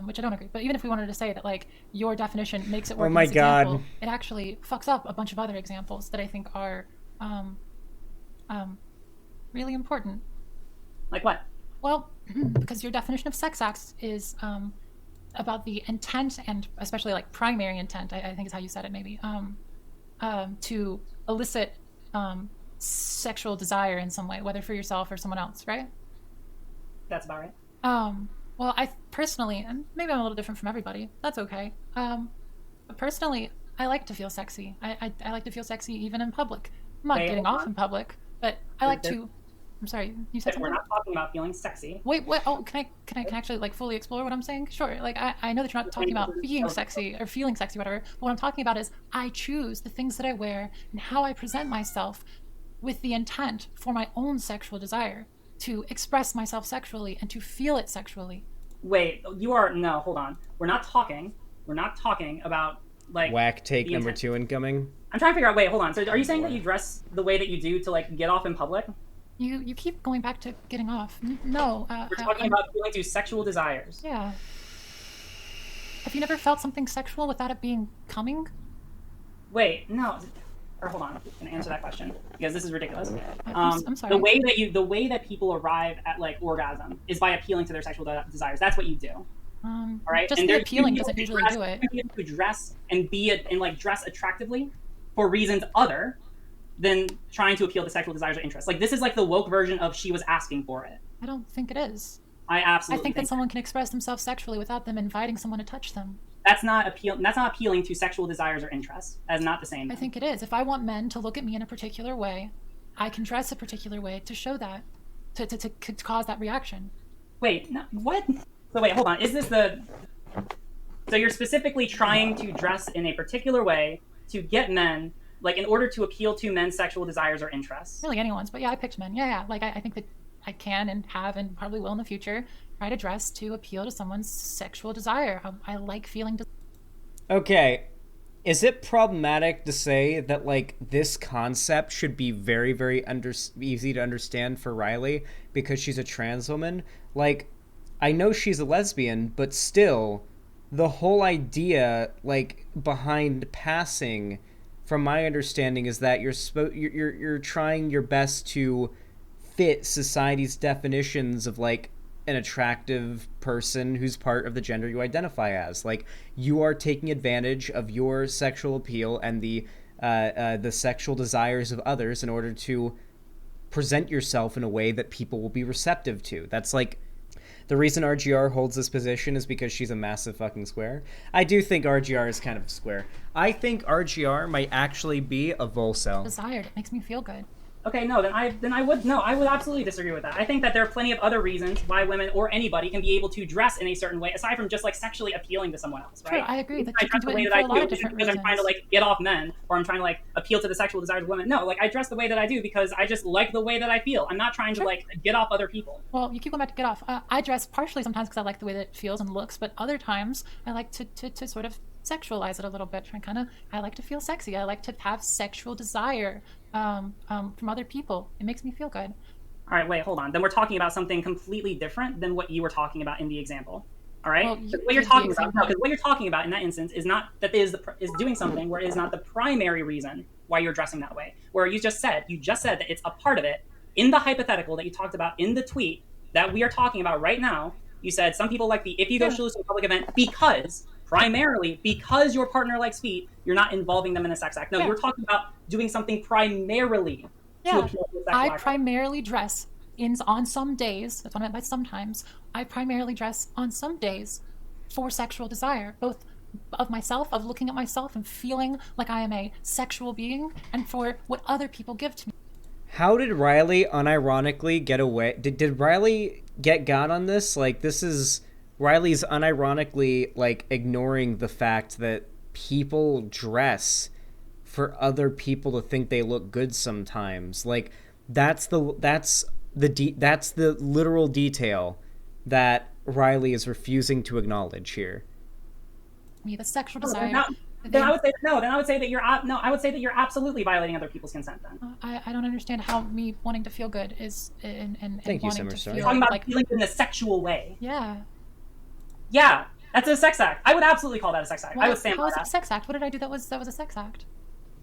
which I don't agree, but even if we wanted to say that like your definition makes it work, oh my God, it actually fucks up a bunch of other examples that I think are really important. Like what? Well, because your definition of sex acts is about the intent, and especially like primary intent, I think is how you said it maybe, to elicit sexual desire in some way, whether for yourself or someone else, right? That's about right. Well, I personally, and maybe I'm a little different from everybody, that's okay, but personally, I like to feel sexy. I like to feel sexy even in public. I'm not getting off in public, but I like to... I'm sorry, you said something? We're not talking about feeling sexy. Wait, oh, can I actually like fully explore what I'm saying? Sure, like I know that you're not talking about being sexy or feeling sexy, whatever, but what I'm talking about is I choose the things that I wear and how I present myself with the intent for my own sexual desire, to express myself sexually and to feel it sexually. Wait, no, hold on. We're not talking about like... Whack take number 2 incoming. I'm trying to figure out, wait, hold on. So are you saying that you dress the way that you do to like get off in public? You keep going back to getting off. No. We're talking about feeling through sexual desires. Yeah. Have you never felt something sexual without it being coming? Wait, no. Or hold on, I'm gonna answer that question because this is ridiculous. I'm sorry. The way that people arrive at like orgasm is by appealing to their sexual desires. That's what you do. All right. Just the appealing doesn't usually do it. To dress and dress attractively for reasons other than trying to appeal to sexual desires or interests. Like, this is like the woke version of she was asking for it. I don't think it is. I think that someone can express themselves sexually without them inviting someone to touch them. That's not appealing to sexual desires or interests. That's not the same. I think it is. If I want men to look at me in a particular way, I can dress a particular way to show that, to cause that reaction. Wait, no, what? So wait, hold on. Is this so you're specifically trying to dress in a particular way to get men, like in order to appeal to men's sexual desires or interests? Really anyone's, but yeah, I picked men. Yeah. Like I think that I can and have and probably will in the future try to dress to appeal to someone's sexual desire. I like feeling... Okay. Is it problematic to say that, like, this concept should be very, very easy to understand for Riley because she's a trans woman? Like, I know she's a lesbian, but still, the whole idea, like, behind passing, from my understanding, is that you're trying your best to fit society's definitions of, like, an attractive person who's part of the gender you identify as. Like, you are taking advantage of your sexual appeal and the sexual desires of others in order to present yourself in a way that people will be receptive to. That's like the reason RGR holds this position is because she's a massive fucking square. I do think RGR is kind of a square. I think RGR might actually be a Volcel. Desired. It makes me feel good. Okay, no, I would absolutely disagree with that. I think that there are plenty of other reasons why women or anybody can be able to dress in a certain way, aside from just like sexually appealing to someone else, right? True, I agree. That I you can dress do the way it that for a lot I of do different because I'm trying to like get off men, or I'm trying to like appeal to the sexual desires of women. No, like I dress the way that I do because I just like the way that I feel. I'm not trying to like get off other people. Well, you keep going back to get off. I dress partially sometimes because I like the way that it feels and looks, but other times I like to sort of sexualize it a little bit. I like to feel sexy. I like to have sexual desire from other people. It makes me feel good. All right, wait, hold on. Then we're talking about something completely different than what you were talking about in the example. All right, Well, what you're talking about, because what you're talking about in that instance is not that is doing something where it is not the primary reason why you're dressing that way. Where you just said that it's a part of it in the hypothetical that you talked about in the tweet that we are talking about right now. You said some people like the if you go shoeless to a public event primarily because your partner likes feet, you're not involving them in a sex act. No, you're talking about doing something primarily to appeal to a sexual act. Primarily dress on some days. That's what I meant by sometimes. I primarily dress on some days for sexual desire, both of myself, of looking at myself and feeling like I am a sexual being, and for what other people give to me. How did Riley unironically get away? Did Riley get got on this? Like, this is Riley's unironically like ignoring the fact that people dress for other people to think they look good sometimes. Like, that's the literal detail that Riley is refusing to acknowledge here. Me, the sexual desire. Then I would say that you're absolutely violating other people's consent. Then I don't understand how me wanting to feel good is and Thank you, wanting to Summer. feel you're talking about like feeling in a sexual way. Yeah. That's a sex act. I would absolutely call that a sex act. Well, I would stand how by is it a that. sex act? What did I do that was a sex act?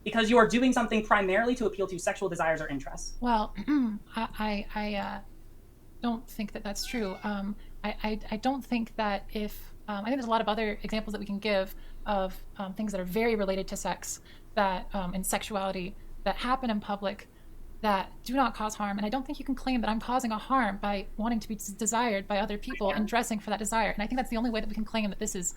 Because you are doing something primarily to appeal to sexual desires or interests. Well, I don't think that that's true. I don't think that if I think there's a lot of other examples that we can give of things that are very related to sex that and sexuality that happen in public that do not cause harm, and I don't think you can claim that I'm causing a harm by wanting to be desired by other people and dressing for that desire. And I think that's the only way that we can claim that this is.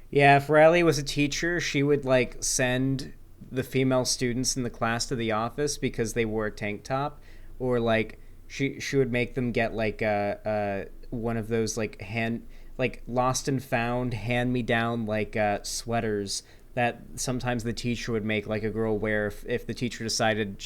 Yeah, if Riley was a teacher, she would like send the female students in the class to the office because they wore a tank top, or like she would make them get like one of those like lost and found hand-me-down like sweaters that sometimes the teacher would make like a girl wear if the teacher decided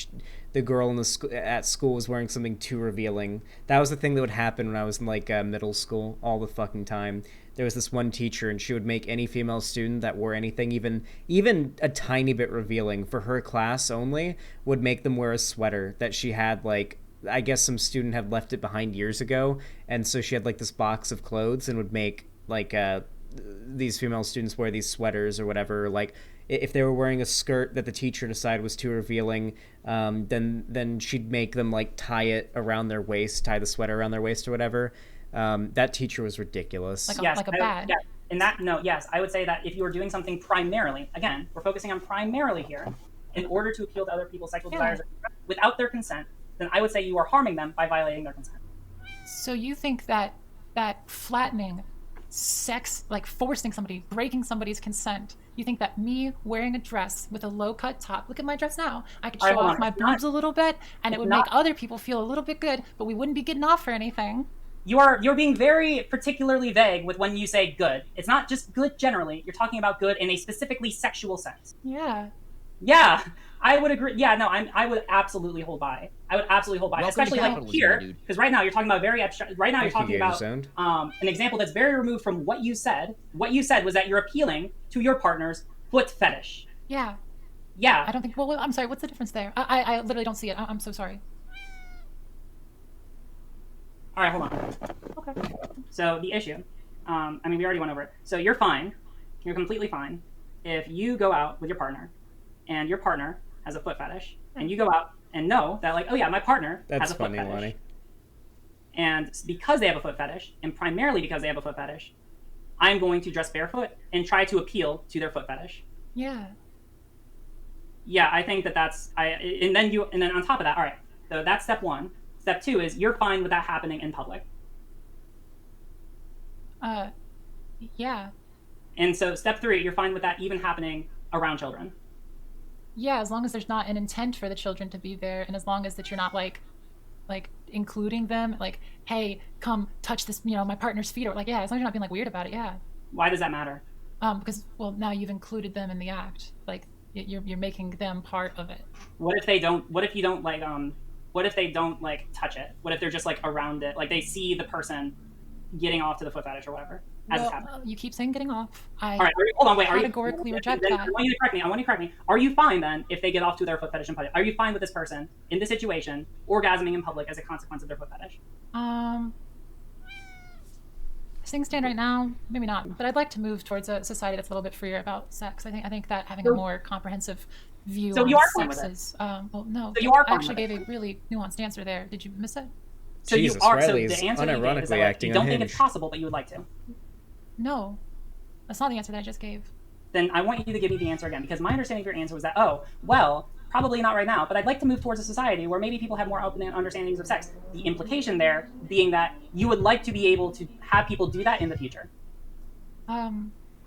the girl in at school was wearing something too revealing. That was the thing that would happen when I was in like middle school all the fucking time. There was this one teacher, and she would make any female student that wore anything even a tiny bit revealing for her class only, would make them wear a sweater that she had like, I guess some student had left it behind years ago, and so she had like this box of clothes and would make like these female students wear these sweaters or whatever. Like if they were wearing a skirt that the teacher decided was too revealing, then she'd make them like tie the sweater around their waist or whatever. That teacher was ridiculous. Like a badge. Yes, I would say that if you were doing something primarily, again, we're focusing on primarily here, in order to appeal to other people's sexual desires without their consent, then I would say you are harming them by violating their consent. So you think that flattening sex, like forcing somebody, breaking somebody's consent, you think that me wearing a dress with a low-cut top, look at my dress now, I could show off my boobs a little bit, and it would make other people feel a little bit good, but we wouldn't be getting off for anything. You're being very particularly vague with when you say good. It's not just good generally. You're talking about good in a specifically sexual sense. Yeah, I would agree. Yeah, no, I would absolutely hold by. Especially like here, because right now you're talking about very abstract. Right now you're talking about an example that's very removed from what you said. What you said was that you're appealing to your partner's foot fetish. Yeah. Yeah. I don't think. Well, I'm sorry. What's the difference there? I literally don't see it. I'm so sorry. All right, hold on. Okay. So the issue, I mean, we already went over it. So you're fine. You're completely fine if you go out with your partner, and your partner has a foot fetish, and you go out and know that, like, oh yeah, my partner has a foot fetish. Lonnie. And because they have a foot fetish, and primarily because they have a foot fetish, I'm going to dress barefoot and try to appeal to their foot fetish. Yeah. Yeah, I think that's and then on top of that, all right. So that's step one. Step two is you're fine with that happening in public. Yeah. And so step three, you're fine with that even happening around children. Yeah, as long as there's not an intent for the children to be there, and as long as that you're not like including them, like, hey, come touch this, my partner's feet, or like, yeah, as long as you're not being like weird about it, yeah. Why does that matter? Because, well, now you've included them in the act, like you're making them part of it. What if they don't? What if you don't like? What if they don't like touch it? What if they're just like around it, like they see the person getting off to the foot fetish or whatever? You keep saying getting off. All right, hold on, wait. Categorically reject that. I want you to correct me. Are you fine then if they get off to their foot fetish in public? Are you fine with this person in this situation orgasming in public as a consequence of their foot fetish? As things stand right now, maybe not. But I'd like to move towards a society that's a little bit freer about sex. I think that having a more comprehensive view so on you are sex is. Well, no. So you are I actually gave a really nuanced answer there. Did you miss it? So Jesus, you are. Riley So is the answer that you gave is that acting you don't think unhinged. it's possible, but you would like to. No, that's not the answer that I just gave. Then I want you to give me the answer again, because my understanding of your answer was that, oh, well, probably not right now, but I'd like to move towards a society where maybe people have more open understandings of sex. The implication there being that you would like to be able to have people do that in the future. I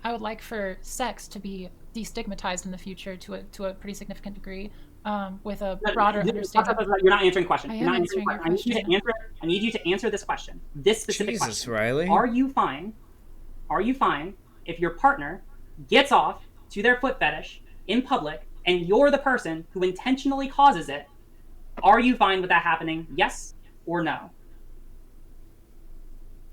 would like for sex to be destigmatized in the future to a pretty significant degree, with a broader understanding. You're not answering the question. I am answering your question. I need you to answer this question. This specific Jesus, question. Riley. Are you fine if your partner gets off to their foot fetish in public and you're the person who intentionally causes it? Are you fine with that happening? Yes or no?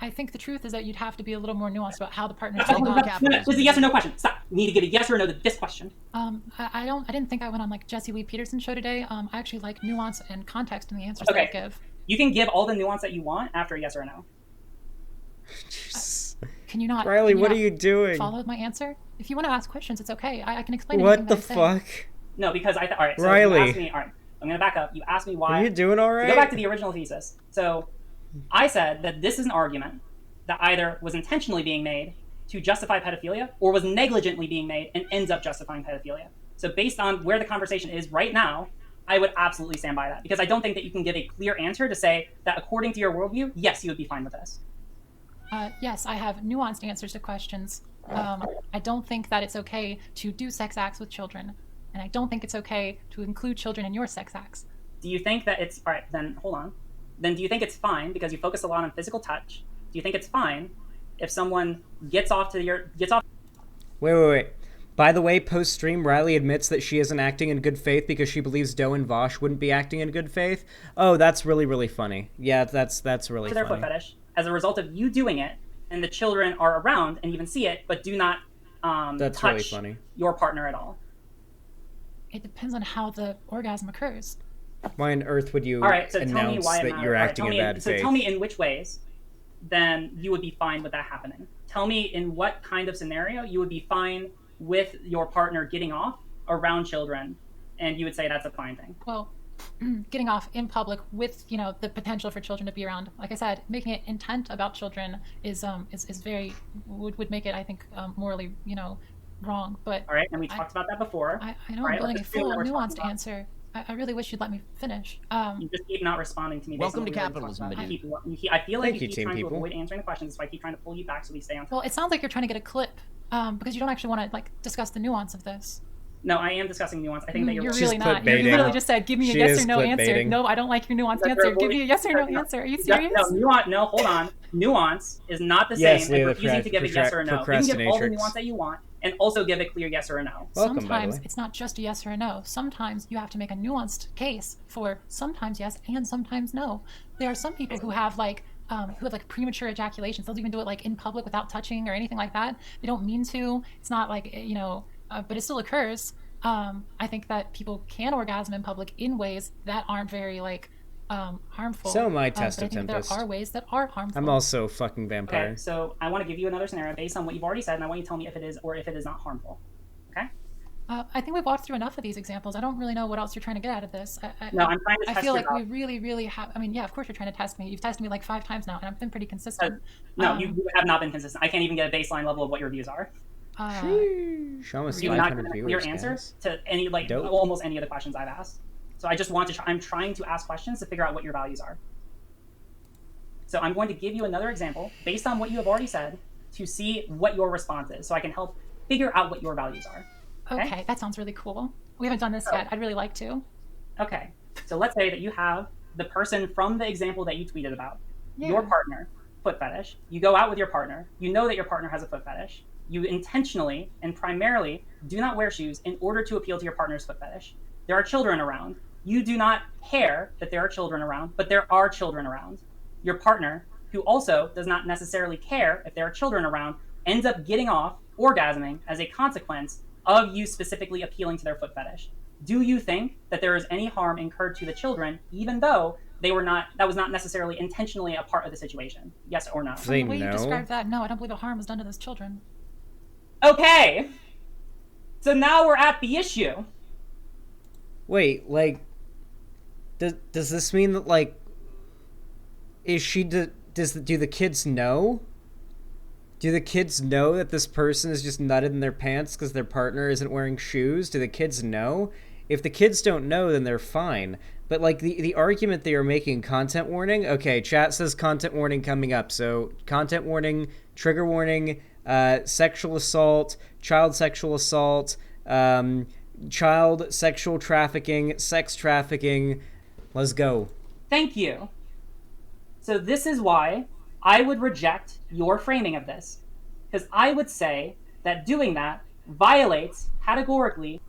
I think the truth is that you'd have to be a little more nuanced about how the partner's No, getting off. this is a yes or no question. Stop. You need to give a yes or no to this question. I didn't think I went on like Jesse Lee Peterson's show today. I actually like nuance and context in the answers that I give. You can give all the nuance that you want after a yes or a no. Can you not? Riley, what are you doing? Follow my answer. If you want to ask questions, it's okay. I can explain. What the anything that I say. fuck? No, because all right. So Riley. You asked me. All right, I'm gonna back up. You asked me why. Are you doing all right? Go back to the original thesis. So, I said that this is an argument that either was intentionally being made to justify pedophilia or was negligently being made and ends up justifying pedophilia. So based on where the conversation is right now, I would absolutely stand by that, because I don't think that you can give a clear answer to say that according to your worldview, yes, you would be fine with this. Yes, I have nuanced answers to questions. I don't think that it's okay to do sex acts with children, and I don't think it's okay to include children in your sex acts. Do you think that it's all right? Then hold on. Then do you think it's fine, because you focus a lot on physical touch? Do you think it's fine if someone gets off? Wait. By the way, post-stream, Riley admits that she isn't acting in good faith because she believes Doe and Vaush wouldn't be acting in good faith. Oh, that's really, really funny. Yeah, that's really to their funny. Foot fetish as a result of you doing it, and the children are around and even see it, but do not that's touch really funny. your partner at all. It depends on how the orgasm occurs. Why on earth would you announce that you're acting in bad faith? So tell me in which ways then you would be fine with that happening. Tell me in what kind of scenario you would be fine with your partner getting off around children, and you would say that's a fine thing. Well, getting off in public with the potential for children to be around, like I said, making it intent about children is very would make it, I think, morally wrong. But all right, and we talked about that before. I know I'm building a full nuanced answer. I really wish you'd let me finish. You just keep not responding to me. Welcome to capitalism. I feel like you keep trying to avoid answering the questions, so I keep trying to pull you back so we stay on topic. Well, it sounds like you're trying to get a clip, because you don't actually want to discuss the nuance of this. No, I am discussing nuance. I think that you're really not. You literally just said, "Give me a yes or no answer." No, I don't like your nuanced answer. Give me a yes or no answer. Are you serious? No, hold on. Nuance is not the same as refusing to give a yes or a no. You can give all the nuance that you want, and also give a clear yes or a no. Sometimes it's not just a yes or a no. Sometimes you have to make a nuanced case for sometimes yes and sometimes no. There are some people who have premature ejaculations. They'll even do it in public without touching or anything like that. They don't mean to. It's not but it still occurs. I think that people can orgasm in public in ways that aren't very like harmful. So my test but I of think Tempest. there are ways that are harmful. I'm also a fucking vampire. Okay, so I want to give you another scenario based on what you've already said, and I want you to tell me if it is or if it is not harmful. Okay? I think we've walked through enough of these examples. I don't really know what else you're trying to get out of this. No, I'm trying to test I feel your like we really, really have. I mean, yeah, of course you're trying to test me. You've tested me like 5 times now, and I've been pretty consistent. No, you have not been consistent. I can't even get a baseline level of what your views are. Show us You're not 500 gonna viewers. clear answers to any Dope. almost any of the questions I've asked. So I just want to. I'm trying to ask questions to figure out what your values are. So I'm going to give you another example based on what you have already said to see what your response is, so I can help figure out what your values are. Okay, that sounds really cool. We haven't done this yet. I'd really like to. Okay, so let's say that you have the person from the example that you tweeted about, your partner, foot fetish. You go out with your partner. You know that your partner has a foot fetish. You intentionally and primarily do not wear shoes in order to appeal to your partner's foot fetish. There are children around. You do not care that there are children around, but there are children around. Your partner, who also does not necessarily care if there are children around, ends up getting off, orgasming as a consequence of you specifically appealing to their foot fetish. Do you think that there is any harm incurred to the children, even though that was not necessarily intentionally a part of the situation? Yes or no? From the way you described that, no, I don't believe a harm was done to those children. Okay. So now we're at the issue. Wait, like, does this mean that, like, do the kids know? Do the kids know that this person is just nutted in their pants because their partner isn't wearing shoes? Do the kids know? If the kids don't know, then they're fine. But, like, the argument they are making, content warning, okay, chat says content warning coming up. So, content warning, trigger warning, sexual assault, child sexual assault, child sexual trafficking, sex trafficking. Let's go. Thank you. So this is why I would reject your framing of this. Because I would say that doing that violates categorically.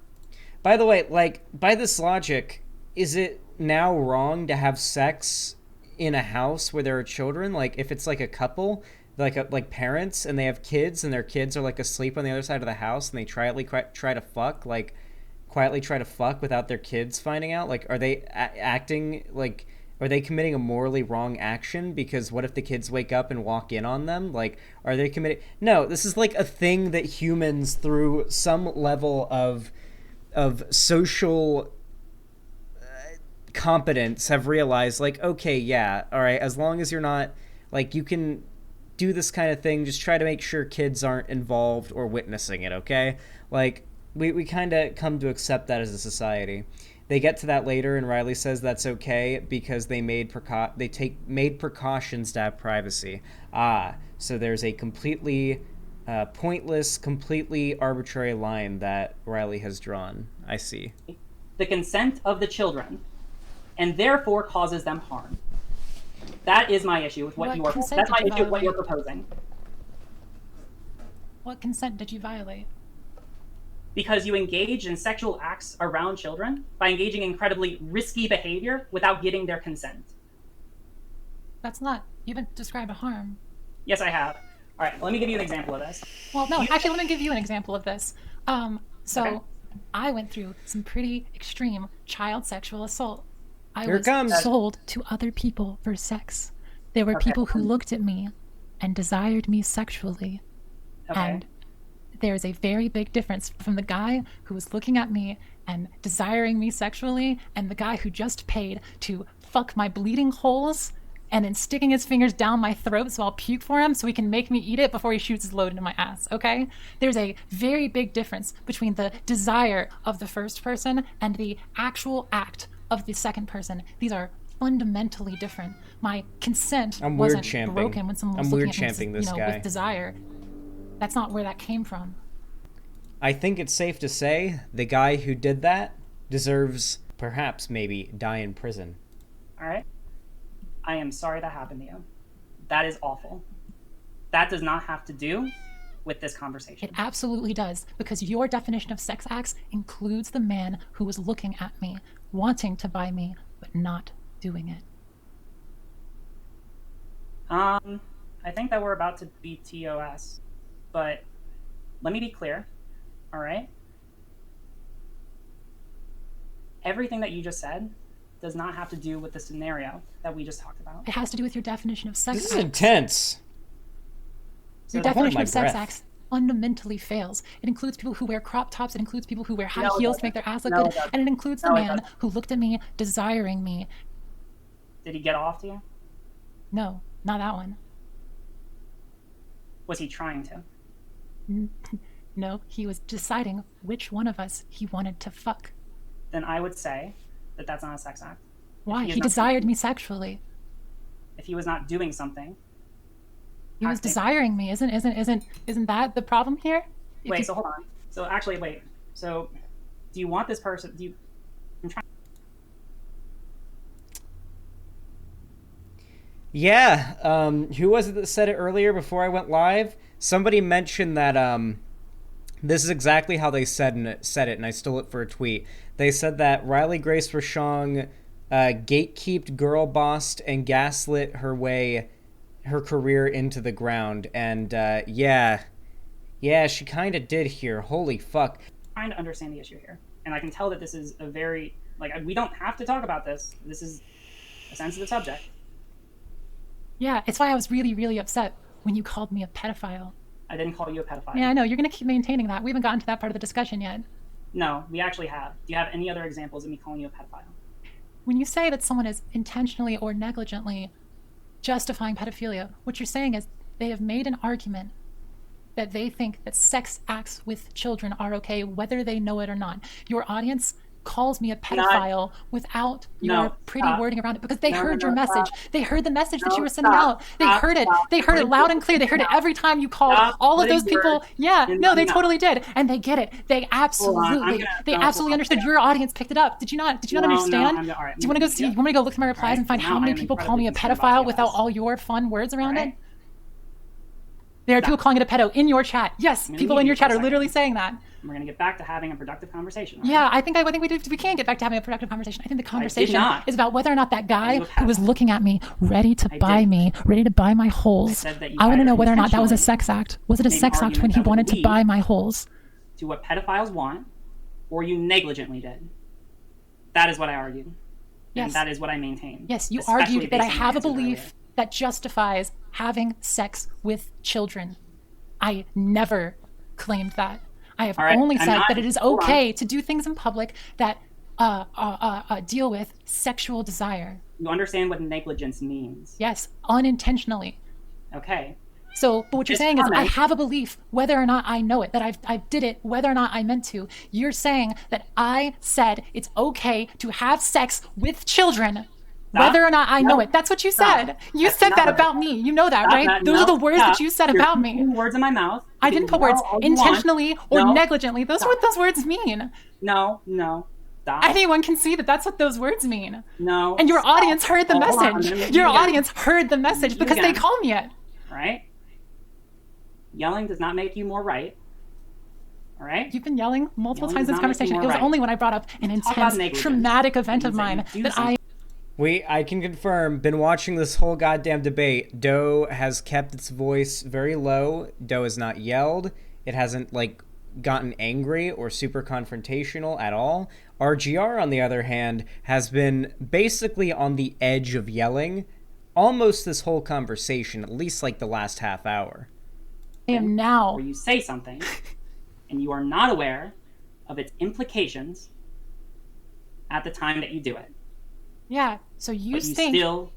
By the way, like, by this logic, is it now wrong to have sex in a house where there are children? Like, if it's like a couple, like parents, and they have kids, and their kids are like asleep on the other side of the house, and they quietly try to fuck without their kids finding out? Like, are they acting like? Are they committing a morally wrong action? Because what if the kids wake up and walk in on them? Like, are they committing? No, this is like a thing that humans, through some level of social competence, have realized, like, okay, yeah, all right, as long as you're not, like, you can do this kind of thing, just try to make sure kids aren't involved or witnessing it, okay? Like, we kind of come to accept that as a society. They get to that later, and Riley says that's okay because they made precautions to have privacy. So there's a completely pointless, completely arbitrary line that Riley has drawn. I see. The consent of the children, and therefore causes them harm. That is my issue with what you are. That's my issue with what you're proposing. What consent did you violate? Because you engage in sexual acts around children by engaging in incredibly risky behavior without getting their consent. That's not... You haven't described a harm. Yes, I have. All right, let me give you an example of this. Well, no, actually, let me give you an example of this. Okay. I went through some pretty extreme child sexual assault. I Here was it comes. sold to other people for sex. There were people who looked at me and desired me sexually. Okay. And there's a very big difference from the guy who was looking at me and desiring me sexually and the guy who just paid to fuck my bleeding holes and then sticking his fingers down my throat so I'll puke for him so he can make me eat it before he shoots his load into my ass, okay? There's a very big difference between the desire of the first person and the actual act of the second person. These are fundamentally different. My consent wasn't broken when someone was looking at me, with desire. That's not where that came from. I think it's safe to say the guy who did that deserves, perhaps, maybe, die in prison. All right. I am sorry that happened to you. That is awful. That does not have to do with this conversation. It absolutely does, because your definition of sex acts includes the man who was looking at me, wanting to buy me, but not doing it. I think that we're about to be TOS, but let me be clear, all right? everything that you just said does not have to do with the scenario that we just talked about. It has to do with your definition of sex This acts. is intense. Your definition of sex acts fundamentally fails. It includes people who wear crop tops. It includes people who wear high heels to make their ass look good. And it includes the man who looked at me, desiring me. Did he get off to you? No, not that one. Was he trying to? No, he was deciding which one of us he wanted to fuck. Then I would say that that's not a sex act. Why? He desired me sexually. If he was not doing something, he was desiring me. Isn't that the problem here? Wait, so hold on. So actually, wait. So, do you want this person? Do you? I'm trying. Yeah. Who was it that said it earlier before I went live? Somebody mentioned that this is exactly how they said it, and I stole it for a tweet. They said that Riley Grace Rashong gatekeeped, girl bossed, and gaslit her career into the ground. And yeah, she kind of did here. Holy fuck. I'm trying to understand the issue here, and I can tell that this is a very we don't have to talk about this. This is a sensitive subject. Yeah, it's why I was really, really upset when you called me a pedophile. I didn't call you a pedophile. Yeah, I know. You're going to keep maintaining that. We haven't gotten to that part of the discussion yet. No, we actually have. Do you have any other examples of me calling you a pedophile? When you say that someone is intentionally or negligently justifying pedophilia, what you're saying is they have made an argument that they think that sex acts with children are okay, whether they know it or not. Your audience calls me a pedophile without your pretty wording around it, because they heard your message. They heard the message that you were sending out. They heard it. They heard it loud and clear. They heard it every time you called all of those people. Yeah, no, they totally did. And they get it. They absolutely understood. Your audience picked it up. Did you not understand? Do you want to go see, you want me to go look through my replies and find how many people call me a pedophile without all your fun words around it? There are people calling it a pedo in your chat. Yes, people in your chat are literally saying that. We're going to get back to having a productive conversation. Right? Yeah, I think we can get back to having a productive conversation. I think the conversation is about whether or not that guy who was looking at me, ready to buy my holes. I want to know whether or not that was a sex act. Was it a sex act when he wanted to buy my holes? To what pedophiles want, or you negligently did. That is what I argued. Yes. And that is what I maintain. Yes, you argued that I have a belief that justifies having sex with children. I never claimed that. I have only said that it is okay to do things in public that deal with sexual desire. You understand what negligence means? Yes, unintentionally. Okay. So, but what you're saying is I have a belief whether or not I know it, that I did it whether or not I meant to. You're saying that I said it's okay to have sex with children whether or not I know it. That's what you said. You said that about me. You know that, right? Those are the words that you said about me. You're putting words in my mouth. I didn't put words intentionally or negligently. Those are what those words mean. No. Stop. Anyone can see that that's what those words mean. No. And your audience heard the message. Your audience heard the message because they call me it. Right? Yelling does not make you more right. All right? You've been yelling multiple times in this conversation. It was only when I brought up an intense, traumatic event of mine that I... I can confirm, been watching this whole goddamn debate. Doe has kept its voice very low. Doe has not yelled. It hasn't, gotten angry or super confrontational at all. RGR, on the other hand, has been basically on the edge of yelling almost this whole conversation, at least, the last half hour. I am now... Where you say something, and you are not aware of its implications at the time that you do it. Yeah, so you think... you still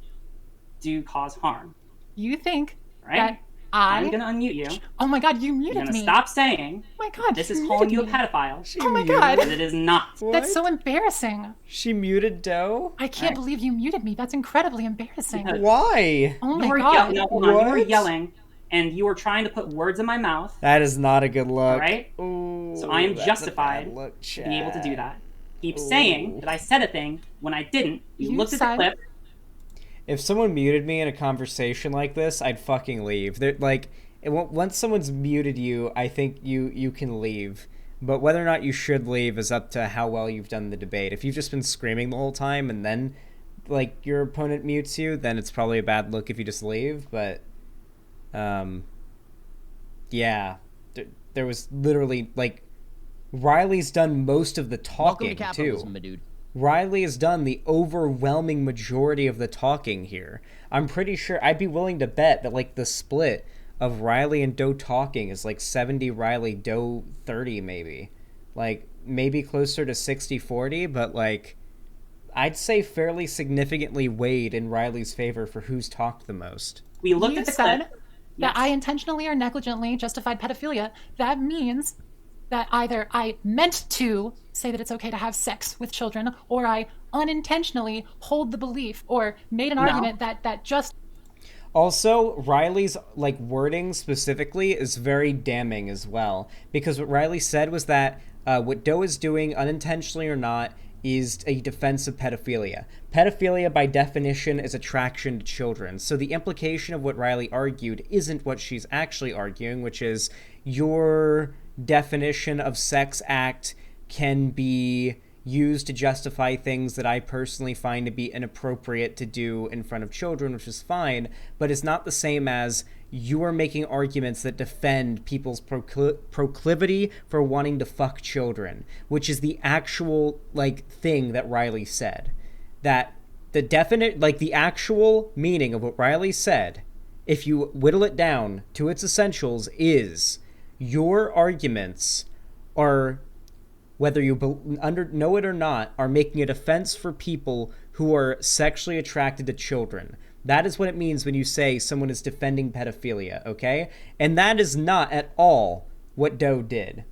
do cause harm. You think that I'm going to unmute you. Oh my god, you muted me. You're going to stop saying oh my god, this is calling you a pedophile. Oh my god. Because it is not. What? That's so embarrassing. She muted Doe? I can't believe you muted me. That's incredibly embarrassing. Why? Oh my god. You were yelling, and you were trying to put words in my mouth. That is not a good look. Right? Ooh, so I am justified to be able to do that. Keep saying that I said a thing when I didn't. You looked at the clip. If someone muted me in a conversation like this, I'd fucking leave. Once someone's muted you, I think you can leave. But whether or not you should leave is up to how well you've done the debate. If you've just been screaming the whole time and then, your opponent mutes you, then it's probably a bad look if you just leave. But, yeah. There was literally, Riley's done most of the talking, Welcome to capitalism, too. my dude. Riley has done the overwhelming majority of the talking here. I'm pretty sure, I'd be willing to bet that, like, the split of Riley and Doe talking is, like, 70 Riley, Doe 30, maybe. Like, maybe closer to 60-40, but, like, I'd say fairly significantly weighed in Riley's favor for who's talked the most. We looked You at the said clip. that Yes. I intentionally or negligently justified pedophilia. That means that either I meant to say that it's okay to have sex with children, or I unintentionally hold the belief or made an argument that just... Also, Riley's, like, wording specifically is very damning as well, because what Riley said was that what Doe is doing, unintentionally or not, is a defense of pedophilia. Pedophilia, by definition, is attraction to children. So the implication of what Riley argued isn't what she's actually arguing, which is your definition of sex act can be used to justify things that I personally find to be inappropriate to do in front of children, which is fine, but it's not the same as you are making arguments that defend people's proclivity for wanting to fuck children, which is the actual, like, thing that Riley said. That the definite, like, the actual meaning of what Riley said, if you whittle it down to its essentials, is your arguments are, whether you know it or not, are making a defense for people who are sexually attracted to children. That is what it means when you say someone is defending pedophilia, okay? And that is not at all what Doe did.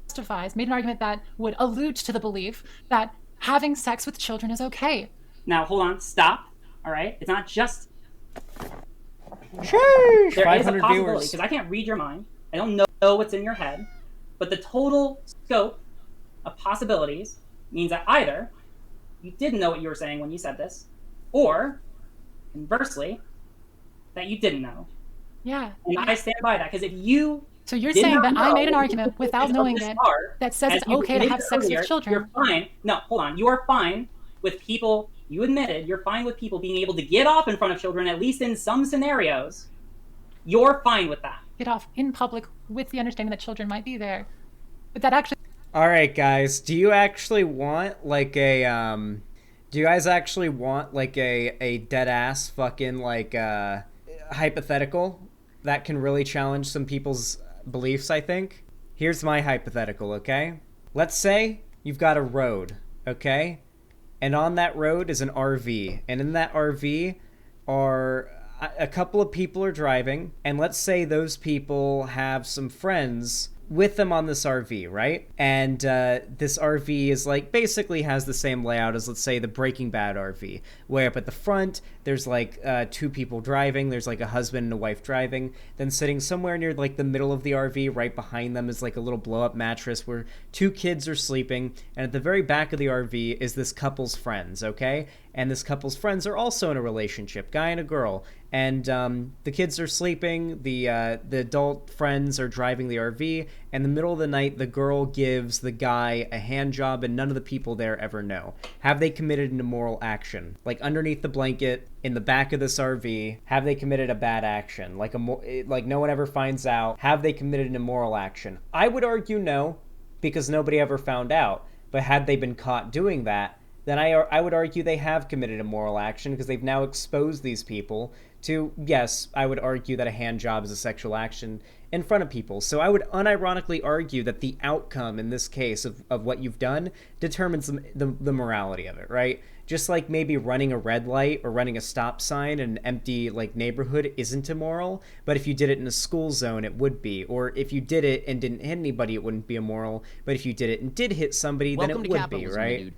Justifies, made an argument that would allude to the belief that having sex with children is okay. Now, hold on. Stop. All right? It's not just... Sheesh, There is a 500 possibility, viewers. because I can't read your mind. I don't know what's in your head. But the total scope of possibilities means that either you didn't know what you were saying when you said this, or, conversely, that you didn't know. Yeah. And I stand by that, because if you... So you're did saying not that I know made an argument without of knowing this it art, that says as it's you okay to admitted have sex earlier, with children. You're fine. No, hold on. You are fine with people, you admitted, you're fine with people being able to get off in front of children, at least in some scenarios. You're fine with that. Get off in public with the understanding that children might be there. But that actually... All right, guys, do you actually want, like, a, do you guys actually want, like, a dead-ass fucking, like, hypothetical that can really challenge some people's beliefs, I think? Here's my hypothetical, okay? Let's say you've got a road, okay? And on that road is an RV, and in that RV are a couple of people are driving, and let's say those people have some friends with them on this RV, right? And this RV is, like, basically has the same layout as, let's say, the Breaking Bad RV, where up at the front there's, like, two people driving, there's, like, a husband and a wife driving, then sitting somewhere near, like, the middle of the RV, right behind them is, like, a little blow-up mattress where two kids are sleeping, and at the very back of the RV is this couple's friends, okay? And this couple's friends are also in a relationship, guy and a girl, and the kids are sleeping, the adult friends are driving the RV, and in the middle of the night, the girl gives the guy a hand job, and none of the people there ever know. Have they committed an immoral action? Like, underneath the blanket, in the back of this RV, have they committed a bad action? Like, no one ever finds out. Have they committed an immoral action? I would argue no, because nobody ever found out. But had they been caught doing that, then I would argue they have committed a moral action, because they've now exposed these people to, yes, I would argue that a hand job is a sexual action in front of people. So I would unironically argue that the outcome in this case of what you've done determines the morality of it, right? Just like maybe running a red light or running a stop sign in an empty, like, neighborhood isn't immoral, but if you did it in a school zone, it would be. Or if you did it and didn't hit anybody, it wouldn't be immoral, but if you did it and did hit somebody, then it would be, right?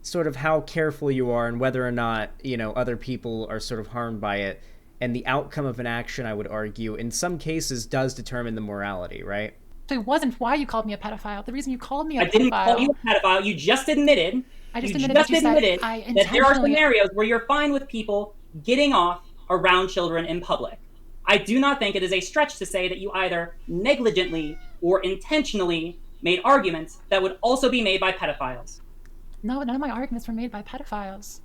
Sort of how careful you are and whether or not, you know, other people are sort of harmed by it. And the outcome of an action, I would argue, in some cases does determine the morality, right? It wasn't why you called me a pedophile. The reason you called me a pedophile... I didn't call you a pedophile. You just admitted... I just admitted that you said I intentionally... that there are scenarios where you're fine with people getting off around children in public. I do not think it is a stretch to say that you either negligently or intentionally made arguments that would also be made by pedophiles. No, none of my arguments were made by pedophiles.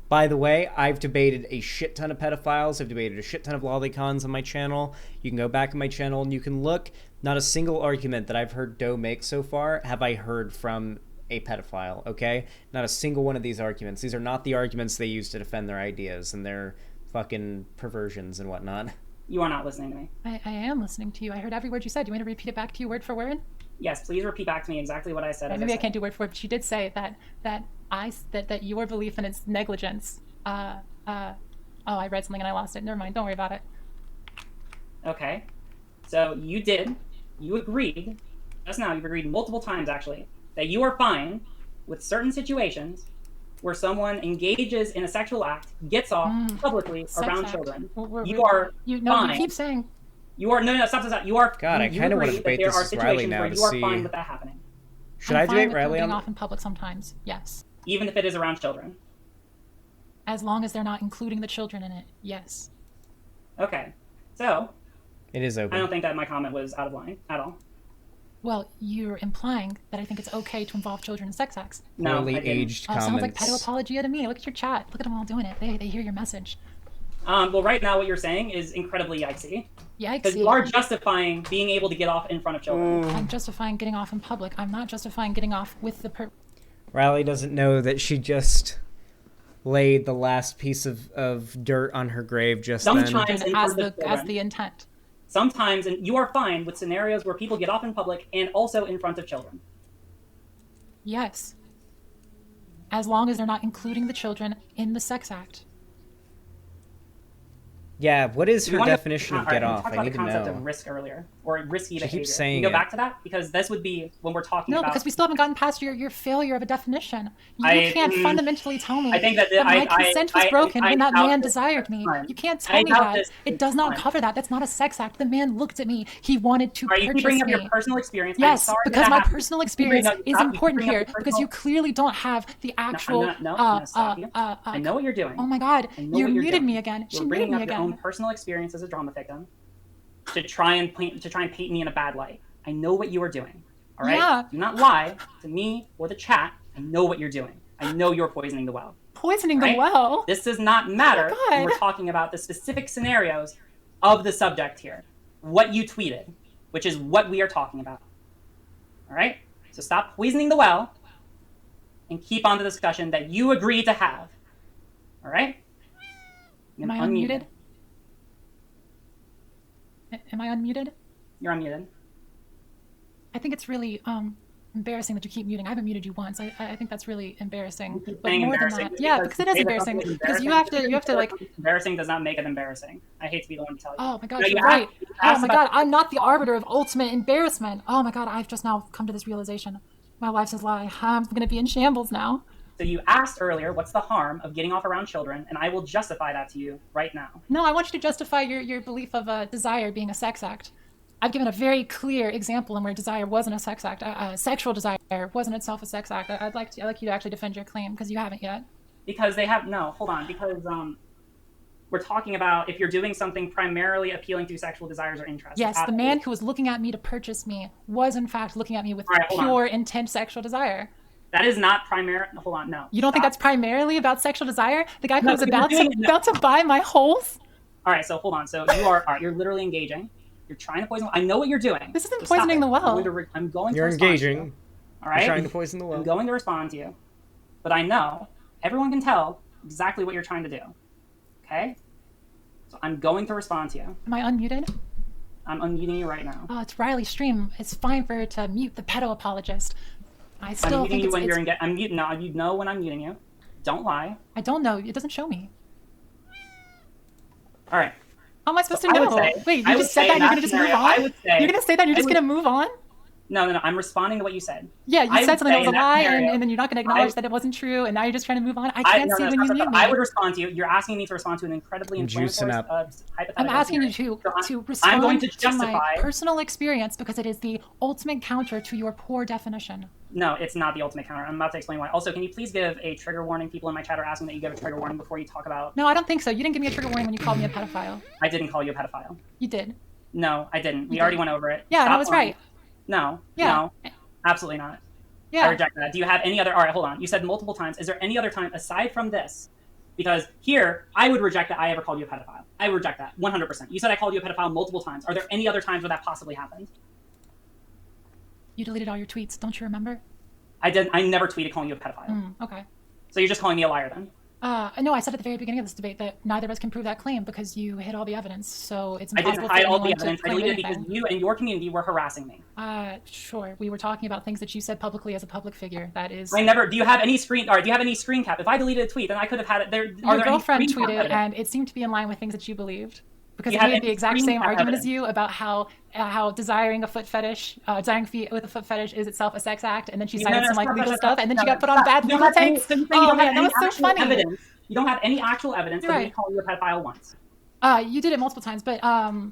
By the way, I've debated a shit ton of pedophiles. I've debated a shit ton of lolicons on my channel. You can go back on my channel and you can look. Not a single argument that I've heard Doe make so far have I heard from a pedophile, okay? Not a single one of these arguments. These are not the arguments they use to defend their ideas and their fucking perversions and whatnot. You are not listening to me. I am listening to you. I heard every word you said. Do you want me to repeat it back to you word for word? Yes, please repeat back to me exactly what I said. Maybe I can't do word for word, but she did say that your belief in its negligence. Oh, I read something and I lost it. Never mind. Don't worry about it. Okay. So you agreed, just now you've agreed multiple times actually, that you are fine with certain situations where someone engages in a sexual act, gets off publicly around children. You are fine. You keep saying. You are no, stop. You are. God, I kind of want to debate this with Riley now to see. You are fine with that happening. Should I debate Riley on? Getting off in public sometimes, yes. Even if it is around children. As long as they're not including the children in it, yes. Okay, so. It is open. I don't think that my comment was out of line at all. Well, you're implying that I think it's okay to involve children in sex acts. No, Poorly aged comments. Sounds like pedo-apologia to me. Look at your chat. Look at them all doing it. They hear your message. Well, right now what you're saying is incredibly yikesy. Yikesy. Because you are justifying being able to get off in front of children. I'm justifying getting off in public. I'm not justifying getting off with the Riley doesn't know that she just laid the last piece of dirt on her grave just then. Sometimes as the intent. Sometimes, and you are fine with scenarios where people get off in public and also in front of children. Yes. As long as they're not including the children in the sex act. Yeah, what is her definition of get off? I need to know. We talked about the concept of risk earlier, or risky behavior. She keeps saying Can we go back to that? Because this would be when we're talking about... No, because we still haven't gotten past your failure of a definition. You can't fundamentally tell me I think that my consent was broken when that man desired me. You can't tell me that. It does not cover that. That's not a sex act. The man looked at me. He wanted to purchase me. Are you bringing up your personal experience? Yes, because my personal experience is important here, because you clearly don't have the actual... No, I'm gonna stop you. I know what you're doing. Oh my God, you muted me again. She muted me again. Your own personal experience as a drama victim to try and paint me in a bad light. I know what you are doing. All right? Yeah. Do not lie to me or the chat. I know what you're doing. I know you're poisoning the well. Poisoning the well? This does not matter when we're talking about the specific scenarios of the subject here. What you tweeted, which is what we are talking about. All right? So stop poisoning the well and keep on the discussion that you agreed to have. All right? Am I unmuted? Am I unmuted? You're unmuted. I think it's really embarrassing that you keep muting. I haven't muted you once. I think that's really embarrassing. But more than that, yeah, because it is embarrassing. Because you have to like. Embarrassing does not make it embarrassing. I hate to be the one to tell you. Oh my God, you're right. Oh my God, I'm not the arbiter of ultimate embarrassment. Oh my God, I've just now come to this realization. My life's a lie. I'm gonna be in shambles now. So you asked earlier, what's the harm of getting off around children, and I will justify that to you right now. No, I want you to justify your belief of desire being a sex act. I've given a very clear example in where desire wasn't a sex act. Sexual desire wasn't itself a sex act. I'd like you to actually defend your claim, because you haven't yet. Because they have, no, hold on, because we're talking about if you're doing something primarily appealing to sexual desires or interests. Yes, the man who was looking at me to purchase me was in fact looking at me with pure intent sexual desire. That is not primary. Hold on, no. You don't think that's primarily about sexual desire? The guy who was about to buy my holes? All right, so hold on. So you're literally engaging. You're trying to poison. I know what you're doing. This isn't poisoning the well. I'm going to You're respond engaging. to you. All right. You're trying to poison the well. I'm going to respond to you, but I know everyone can tell exactly what you're trying to do. Okay. So I'm going to respond to you. Am I unmuted? I'm unmuting you right now. Oh, it's Riley's stream. It's fine for her to mute the pedo apologist. I'm muting you when you're engaged. I'm muting. No, you know when I'm muting you. Don't lie. I don't know. It doesn't show me. All right. How am I supposed to know? Wait, you just said that and you're going to just move on? You're going to say that and you're just going to move on? No. I'm responding to what you said. Yeah, you said something that was a lie, and then you're not going to acknowledge that it wasn't true, and now you're just trying to move on. I can't see when you mute me. I would respond to you. You're asking me to respond to an incredibly inflammatory hypothetical. I'm asking you to respond to my personal experience, because it is the ultimate counter to your poor definition. No, it's not the ultimate counter. I'm about to explain why. Also, can you please give a trigger warning? People in my chat are asking that you give a trigger warning before you talk about... No, I don't think so. You didn't give me a trigger warning when you called me a pedophile. I didn't call you a pedophile. You did. No, I didn't. We already went over it. Yeah, that was right. No. Yeah. No. Absolutely not. Yeah. I reject that. Do you have any other... All right, hold on. You said multiple times. Is there any other time aside from this? Because here, I would reject that I ever called you a pedophile. I would reject that 100%. You said I called you a pedophile multiple times. Are there any other times where that possibly happened? You deleted all your tweets. Don't you remember? I never tweeted calling you a pedophile. Okay. So you're just calling me a liar then? No, I said at the very beginning of this debate that neither of us can prove that claim because you hid all the evidence. So it's I impossible didn't hide for all the anyone evidence. to I claim deleted it because anything. you and your community were harassing me. Sure. We were talking about things that you said publicly as a public figure. That is. I never. Do you have any screen? Or do you have any screen cap? If I deleted a tweet, then I could have had it there. Your girlfriend tweeted, and it seemed to be in line with things that you believed. Because You it have made the any exact screen same cap argument as evidence? you about how desiring a foot fetish, desiring feet with a foot fetish is itself a sex act, and then she cited some like legal stuff, and then she got put on bad legal takes. Oh man, that was so funny. Evidence. You don't have any actual evidence of me Right. calling you a pedophile once. You did it multiple times, but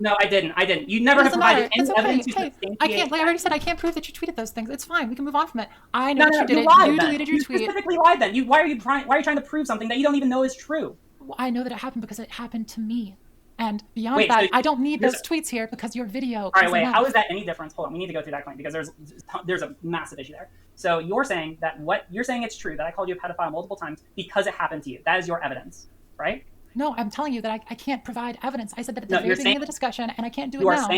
No, I didn't. You never have doesn't matter. provided any It's okay. evidence to Hey, substantiate I can't. Like I that. already said, I can't prove that you tweeted those things. It's fine. We can move on from it. I know No, that you did it. lied You then. deleted your You tweet. specifically lied then. Why are you trying to prove something that you don't even know is true? Well, I know that it happened because it happened to me. And beyond Wait, that, so I don't need here's those tweets here because your video. All right, is wait. enough. How is that any difference? Hold on, we need to go through that claim because there's a massive issue there. So you're saying that what you're saying it's true that I called you a pedophile multiple times because it happened to you. That is your evidence, right? No, I'm telling you that I can't provide evidence. I said that at the No, very you're beginning saying- of the discussion, and I can't do it You are now.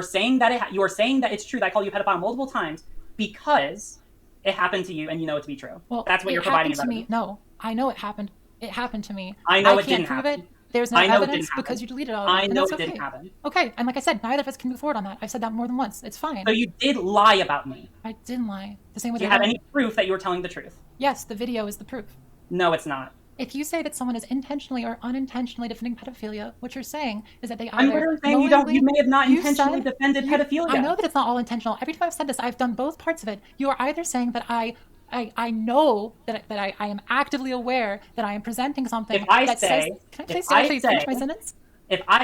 saying that it's true that I called you a pedophile multiple times because it happened to you and you know it to be true. Well, That's what it you're providing happened to evidence. me. No, I know it happened. It happened to me. I know it can't didn't prove happen. it. There's no I know it evidence didn't happen. because you deleted all of it. I and know that's it okay. didn't happen. Okay, and like I said, neither of us can move forward on that. I've said that more than once. It's fine. So you did lie about me. I didn't lie. The same way Do you that have I any proof that you were telling the truth? Yes, the video is the proof. No, it's not. If you say that someone is intentionally or unintentionally defending pedophilia, what you're saying is that they I'm either literally saying you may have not you intentionally said- defended pedophilia. I know that it's not all intentional. Every time I've said this, I've done both parts of it. You are either saying that I know that I am actively aware that I am presenting something If I that say- says, can I please if I actually finish my say- sentence?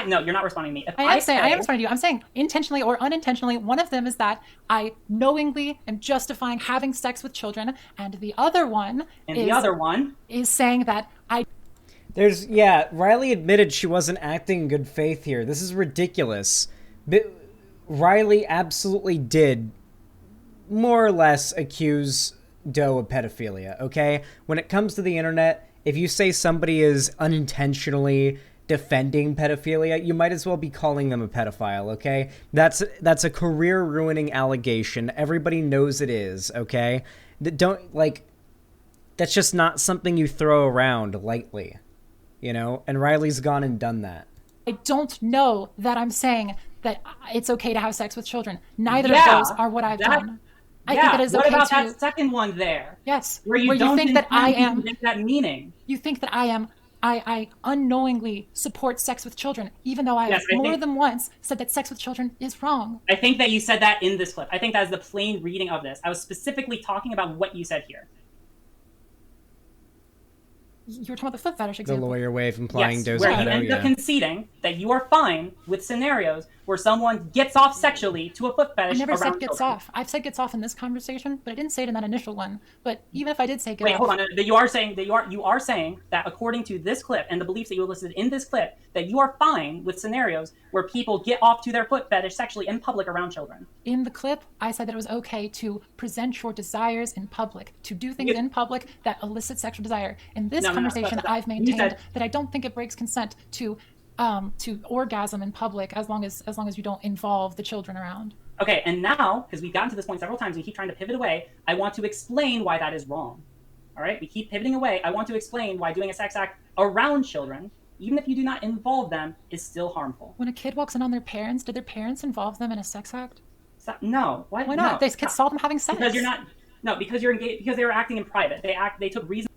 No, you're not responding to me. If I am responding to you. I'm saying intentionally or unintentionally, one of them is that I knowingly am justifying having sex with children, and the other one is saying that I Riley admitted she wasn't acting in good faith here. This is ridiculous. But Riley absolutely did more or less accuse Doe of pedophilia, okay? When it comes to the internet, if you say somebody is unintentionally defending pedophilia, you might as well be calling them a pedophile, okay? That's a career-ruining allegation. Everybody knows it is, okay? That's just not something you throw around lightly, you know? And Riley's gone and done that. I don't know that I'm saying that it's okay to have sex with children. Neither of those are what I've done. I think it is what okay about to. that second one there? Yes. Where you don't think that I am. think that meaning. You think that I unknowingly support sex with children, even though I have more than once said that sex with children is wrong. I think that you said that in this clip. I think that is the plain reading of this. I was specifically talking about what you said here. You were talking about the foot fetish The example. lawyer way of implying Doe's where a you pedo, end up conceding that you are fine with scenarios where someone gets off sexually to a foot fetish. I never said around gets children. off. I've said gets off in this conversation, but I didn't say it in that initial one. But even if I did say get Wait, off. hold on. You are saying that according to this clip and the beliefs that you elicited in this clip, that you are fine with scenarios where people get off to their foot fetish sexually in public around children. In the clip, I said that it was okay to present your desires in public, to do things in public that elicit sexual desire. In this conversation, I've maintained that I don't think it breaks consent to orgasm in public as long as you don't involve the children around. Okay, and now, because we've gotten to this point several times, we keep trying to pivot away, I want to explain why that is wrong. All right? We keep pivoting away. I want to explain why doing a sex act around children, even if you do not involve them, is still harmful. When a kid walks in on their parents, did their parents involve them in a sex act? No. What? Why not? No. These kids saw them having sex. Because you're not... No, because you're engaged, because they were acting in private. They took reason.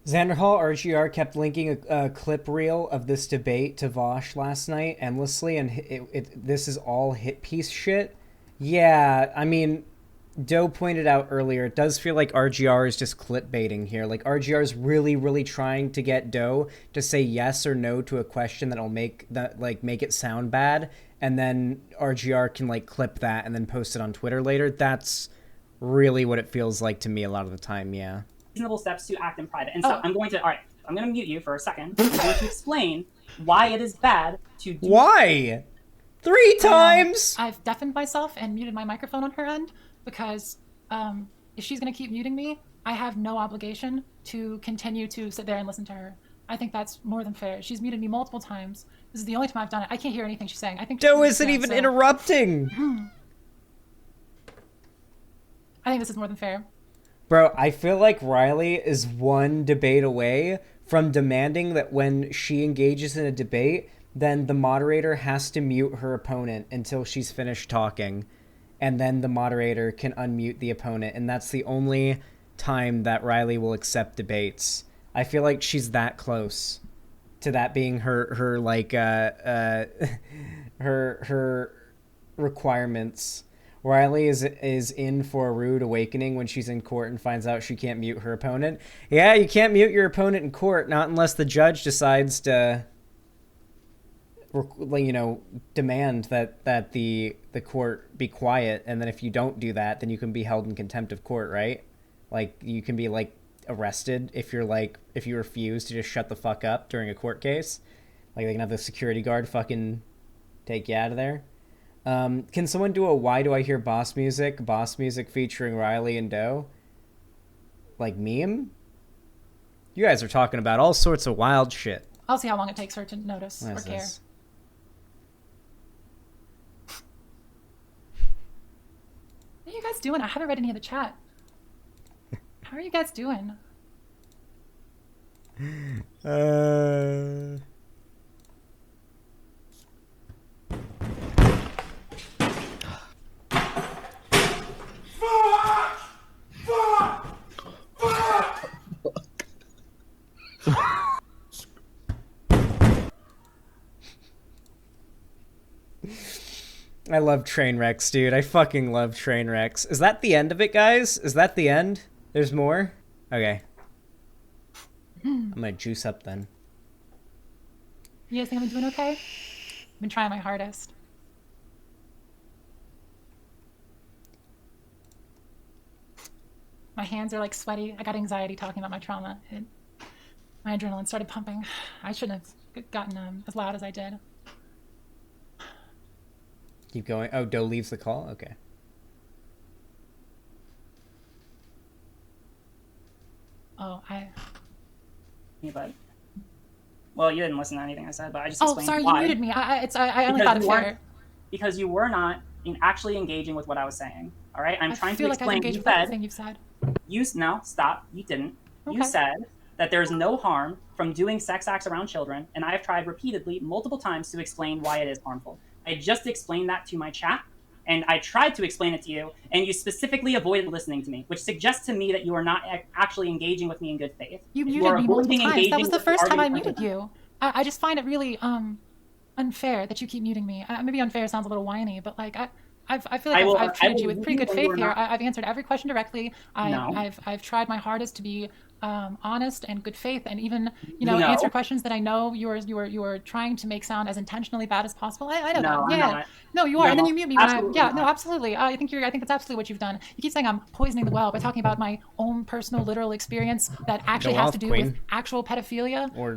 Xander Hall RGR kept linking a clip reel of this debate to Vaush last night endlessly, and this is all hit piece shit. Yeah, I mean, Doe pointed out earlier, it does feel like RGR is just clickbaiting here. Like, RGR is really, really trying to get Doe to say yes or no to a question that'll make it sound bad, and then RGR can, clip that and then post it on Twitter later. That's really what it feels like to me a lot of the time, yeah. Reasonable steps to act in private. And so I'm going to mute you for a second. I'm going to explain why it is bad to do... Why? 3 times? I've deafened myself and muted my microphone on her end because if she's going to keep muting me, I have no obligation to continue to sit there and listen to her. I think that's more than fair. She's muted me multiple times. This is the only time I've done it. I can't hear anything she's saying. I think Doe isn't even interrupting. I think this is more than fair. Bro, I feel like Riley is one debate away from demanding that when she engages in a debate, then the moderator has to mute her opponent until she's finished talking. And then the moderator can unmute the opponent. And that's the only time that Riley will accept debates. I feel like she's that close to that being her requirements. Riley is in for a rude awakening when she's in court and finds out she can't mute her opponent. Yeah, you can't mute your opponent in court, not unless the judge decides to, demand that the court be quiet. And then if you don't do that, then you can be held in contempt of court, right? Like, you can be, arrested if you refuse to just shut the fuck up during a court case. Like, they can have the security guard fucking take you out of there. Can someone do a Why Do I Hear Boss Music featuring Riley and Doe? Meme? You guys are talking about all sorts of wild shit. I'll see how long it takes her to notice or care. This? What are you guys doing? I haven't read any of the chat. How are you guys doing? I love train wrecks, dude. I fucking love train wrecks. Is that the end of it, guys? Is that the end? There's more? Okay. I'm gonna juice up then. You guys think I'm doing okay? I've been trying my hardest. My hands are sweaty. I got anxiety talking about my trauma. My adrenaline started pumping. I shouldn't have gotten as loud as I did. Keep going. Oh, Doe leaves the call? Okay. Oh, Well, you didn't listen to anything I said, but I just explained why. Oh, sorry, you muted me. I only thought it fair. Because you were not actually engaging with what I was saying. All right? I'm trying to explain. I feel like I've engaged with everything you've said. No, stop. You didn't. Okay. You said that there's no harm from doing sex acts around children, and I have tried repeatedly, multiple times, to explain why it is harmful. I just explained that to my chat, and I tried to explain it to you, and you specifically avoided listening to me, which suggests to me that you are not actually engaging with me in good faith. You muted me multiple times. That was the first time I muted you. I just find it really unfair that you keep muting me. Maybe unfair sounds a little whiny, but I feel like I've treated you with pretty good faith here. I've answered every question directly. I've tried my hardest to be honest and good faith, and even answer questions that I know you are trying to make sound as intentionally bad as possible. I know that. Yeah. No, you are. And then you mute me. Absolutely. I think that's absolutely what you've done. You keep saying I'm poisoning the well by talking about my own personal literal experience that actually has to do with actual pedophilia. Or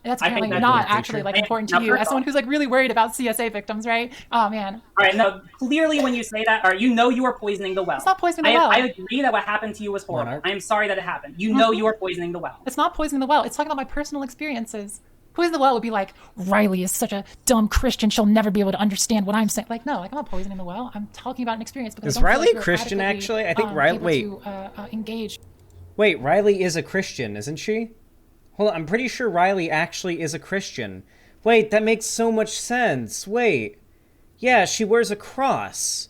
that's apparently not actually important to you as someone who's really worried about CSA victims, right? Oh man. All right. No, clearly when you say that, you are poisoning the well. It's not poisoning the well. I agree that what happened to you was horrible. I am sorry that it happened. You are poisoning the well. It's not poisoning the well. It's talking about my personal experiences. Poisoning the well would be Riley is such a dumb Christian. She'll never be able to understand what I'm saying. No, I'm not poisoning the well. I'm talking about an experience. Because is Riley a Christian, actually? I think Riley... Wait. Engage. Wait, Riley is a Christian, isn't she? Hold on, I'm pretty sure Riley actually is a Christian. Wait, that makes so much sense. Wait. Yeah, she wears a cross.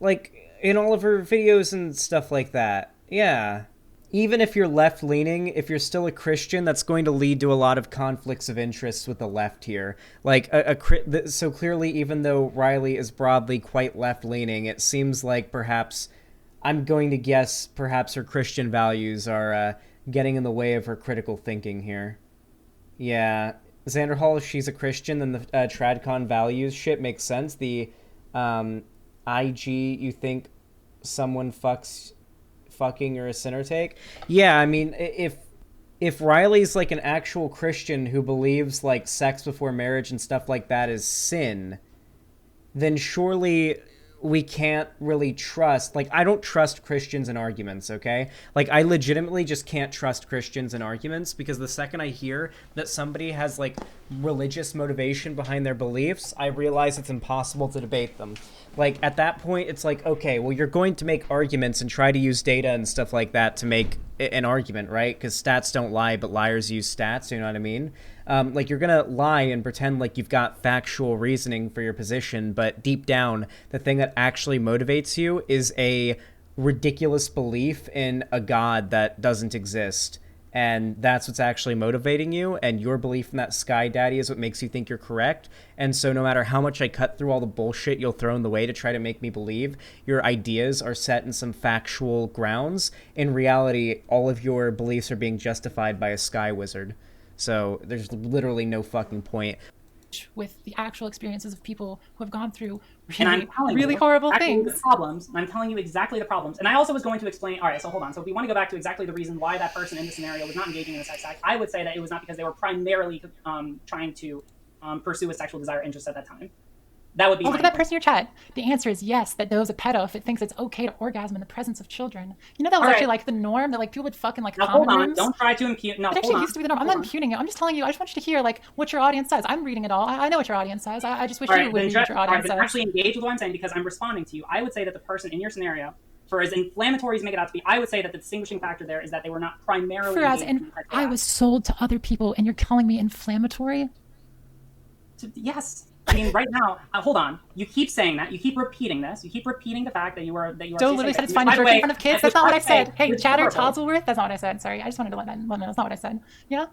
In all of her videos and stuff like that. Yeah. Even if you're left-leaning, if you're still a Christian, that's going to lead to a lot of conflicts of interest with the left here. So clearly, even though Riley is broadly quite left-leaning, it seems like perhaps, I'm going to guess, perhaps her Christian values are getting in the way of her critical thinking here. Yeah. Xander Hall, she's a Christian, then the TradCon values shit makes sense. The IG, you think someone fucking or a sinner take? Yeah, I mean, if Riley's an actual Christian who believes sex before marriage and stuff like that is sin, then surely we can't really trust, like, I don't trust Christians in arguments, okay? Like, I legitimately just can't trust Christians in arguments, because the second I hear that somebody has, like, religious motivation behind their beliefs, I realize it's impossible to debate them. Like, at that point, it's like, okay, well, you're going to make arguments and try to use data and stuff like that to make an argument, right? Because stats don't lie, but liars use stats, you know what I mean? Like, you're gonna lie and pretend like you've got factual reasoning for your position, but deep down, the thing that actually motivates you is a ridiculous belief in a God that doesn't exist. And that's what's actually motivating you, and your belief in that sky daddy is what makes you think you're correct. And so no matter how much I cut through all the bullshit you'll throw in the way to try to make me believe your ideas are set in some factual grounds, in reality, all of your beliefs are being justified by a sky wizard. So there's literally no fucking point. With the actual experiences of people who have gone through really horrible things. The problems, and I'm telling you exactly the problems. And I also was going to explain, all right, so hold on. So if we want to go back to exactly the reason why that person in the scenario was not engaging in a sex act, I would say that it was not because they were primarily trying to pursue a sexual desire or interest at that time. That would be. Oh, look at that person in your chat. The answer is yes, that knows a pedo if it thinks it's okay to orgasm in the presence of children. You know, that was actually like the norm, that like people would fuck in like now, common hold on. rooms. Don't try to impugn. No, it actually used to be the norm. I'm not impugning it. I'm just telling you. I just want you to hear like what your audience says. I'm reading it all. I know what your audience says. I just wish you would read what your audience says. Actually engage with what I'm saying, because I'm responding to you. I would say that the person in your scenario, for as inflammatory as you make it out to be, I would say that the distinguishing factor there is that they were not primarily. And I was sold to other people, and you're calling me inflammatory? Yes. I mean, right now, hold on. You keep saying that. You keep repeating this. You keep repeating the fact that you are. Joe literally said it's fine to jerk in front of kids. That's not what I said. Hey, Chatter Todsworth. That's not what I said. Sorry, I just wanted to let that know. That's not what I said. Yeah.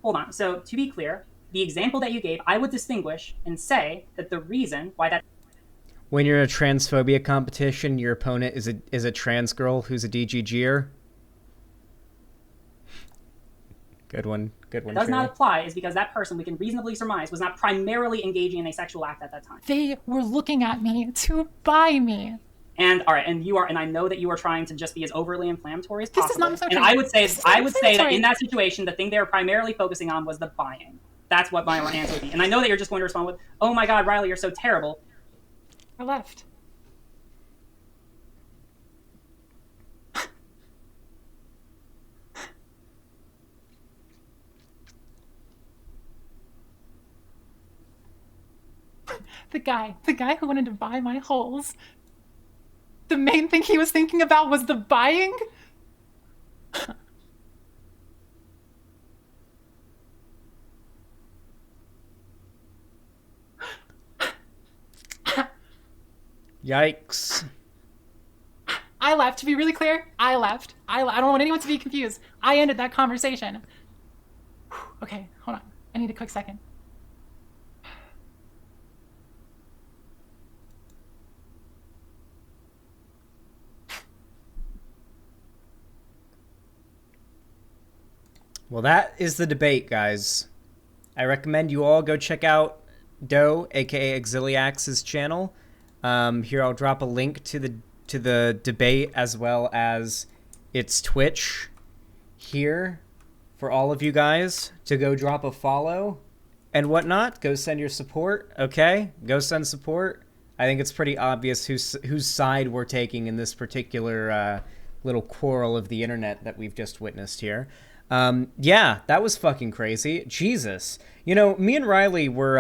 Hold on. So to be clear, the example that you gave, I would distinguish and say that the reason why that. When you're in a transphobia competition, your opponent is a trans girl who's a DGGer. Good one. Good one. Does not apply is because that person, we can reasonably surmise, was not primarily engaging in a sexual act at that time. They were looking at me to buy me. And all right, and you are, and I know that you are trying to just be as overly inflammatory as possible. This is not inflammatory. And I would say that in that situation, the thing they were primarily focusing on was the buying. That's what my answer would be. And I know that you're just going to respond with, "Oh my God, Riley, you're so terrible." I left. The guy who wanted to buy my holes, the main thing he was thinking about was the buying? Yikes. I left. To be really clear, I left. I don't want anyone to be confused. I ended that conversation. Okay, hold on. I need a quick second. Well, that is the debate, guys. I recommend you all go check out Doe, aka Exiliax's channel. Here I'll drop a link to the debate as well as its Twitch here for all of you guys to go drop a follow and whatnot. Go send your support, okay? Go send support. I think it's pretty obvious whose side we're taking in this particular little quarrel of the internet that we've just witnessed here. Yeah, that was fucking crazy. Jesus. You know, me and Riley were,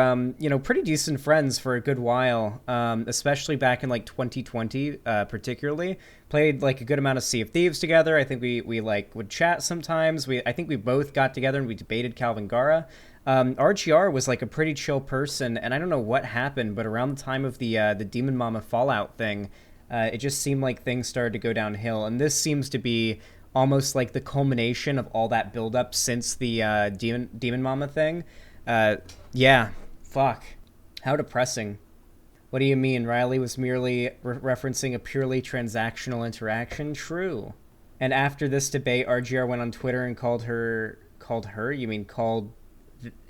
pretty decent friends for a good while, especially back in, like, 2020, particularly. Played, like, a good amount of Sea of Thieves together. I think we like, would chat sometimes. I think we both got together and we debated Calvin Gara. RGR was, like, a pretty chill person, and I don't know what happened, but around the time of the Demon Mama Fallout thing, it just seemed like things started to go downhill, and this seems to be almost like the culmination of all that buildup since the Demon Mama thing. Yeah, fuck. How depressing. What do you mean? Riley was merely referencing a purely transactional interaction? True. And after this debate, RGR went on Twitter and called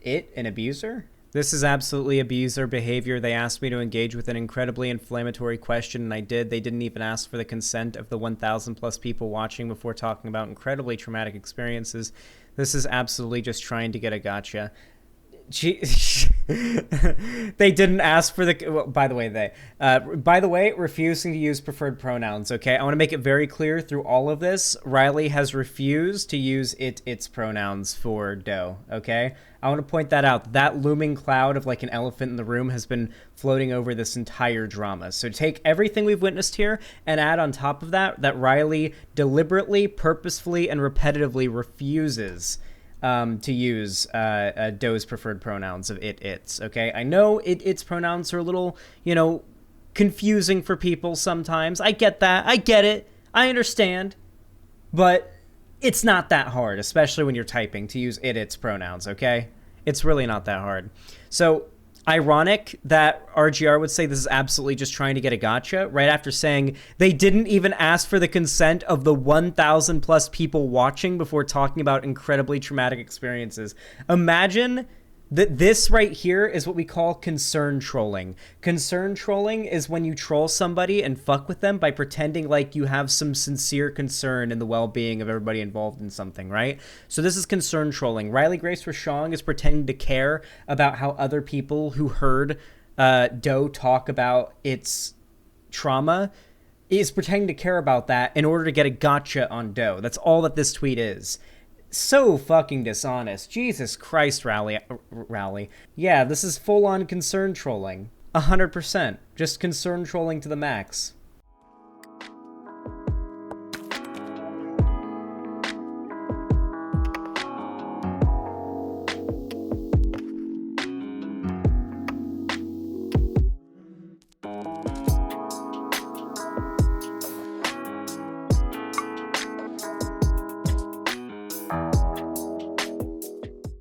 it an abuser? This is absolutely abuser behavior. They asked me to engage with an incredibly inflammatory question, and I did. They didn't even ask for the consent of the 1,000 plus people watching before talking about incredibly traumatic experiences. This is absolutely just trying to get a gotcha. They didn't ask for the. Well, by the way, refusing to use preferred pronouns. Okay, I want to make it very clear through all of this. Riley has refused to use its pronouns for Doe. Okay, I want to point that out. That looming cloud of like an elephant in the room has been floating over this entire drama. So take everything we've witnessed here and add on top of that Riley deliberately, purposefully, and repetitively refuses to use Doe's preferred pronouns of its. Okay, I know its pronouns are a little, confusing for people sometimes. I get that. I get it. I understand. But it's not that hard, especially when you're typing, to use its pronouns, okay? It's really not that hard. So, ironic that RGR would say this is absolutely just trying to get a gotcha right after saying they didn't even ask for the consent of the 1,000 plus people watching before talking about incredibly traumatic experiences. Imagine that this right here is what we call concern trolling. Concern trolling is when you troll somebody and fuck with them by pretending like you have some sincere concern in the well-being of everybody involved in something, right? So this is concern trolling. Riley Grace Rashong is pretending to care about how other people who heard Doe talk about its trauma is pretending to care about that in order to get a gotcha on Doe. That's all that this tweet is. So fucking dishonest. Jesus Christ, Rowley. Yeah, this is full-on concern trolling. 100%. Just concern trolling to the max.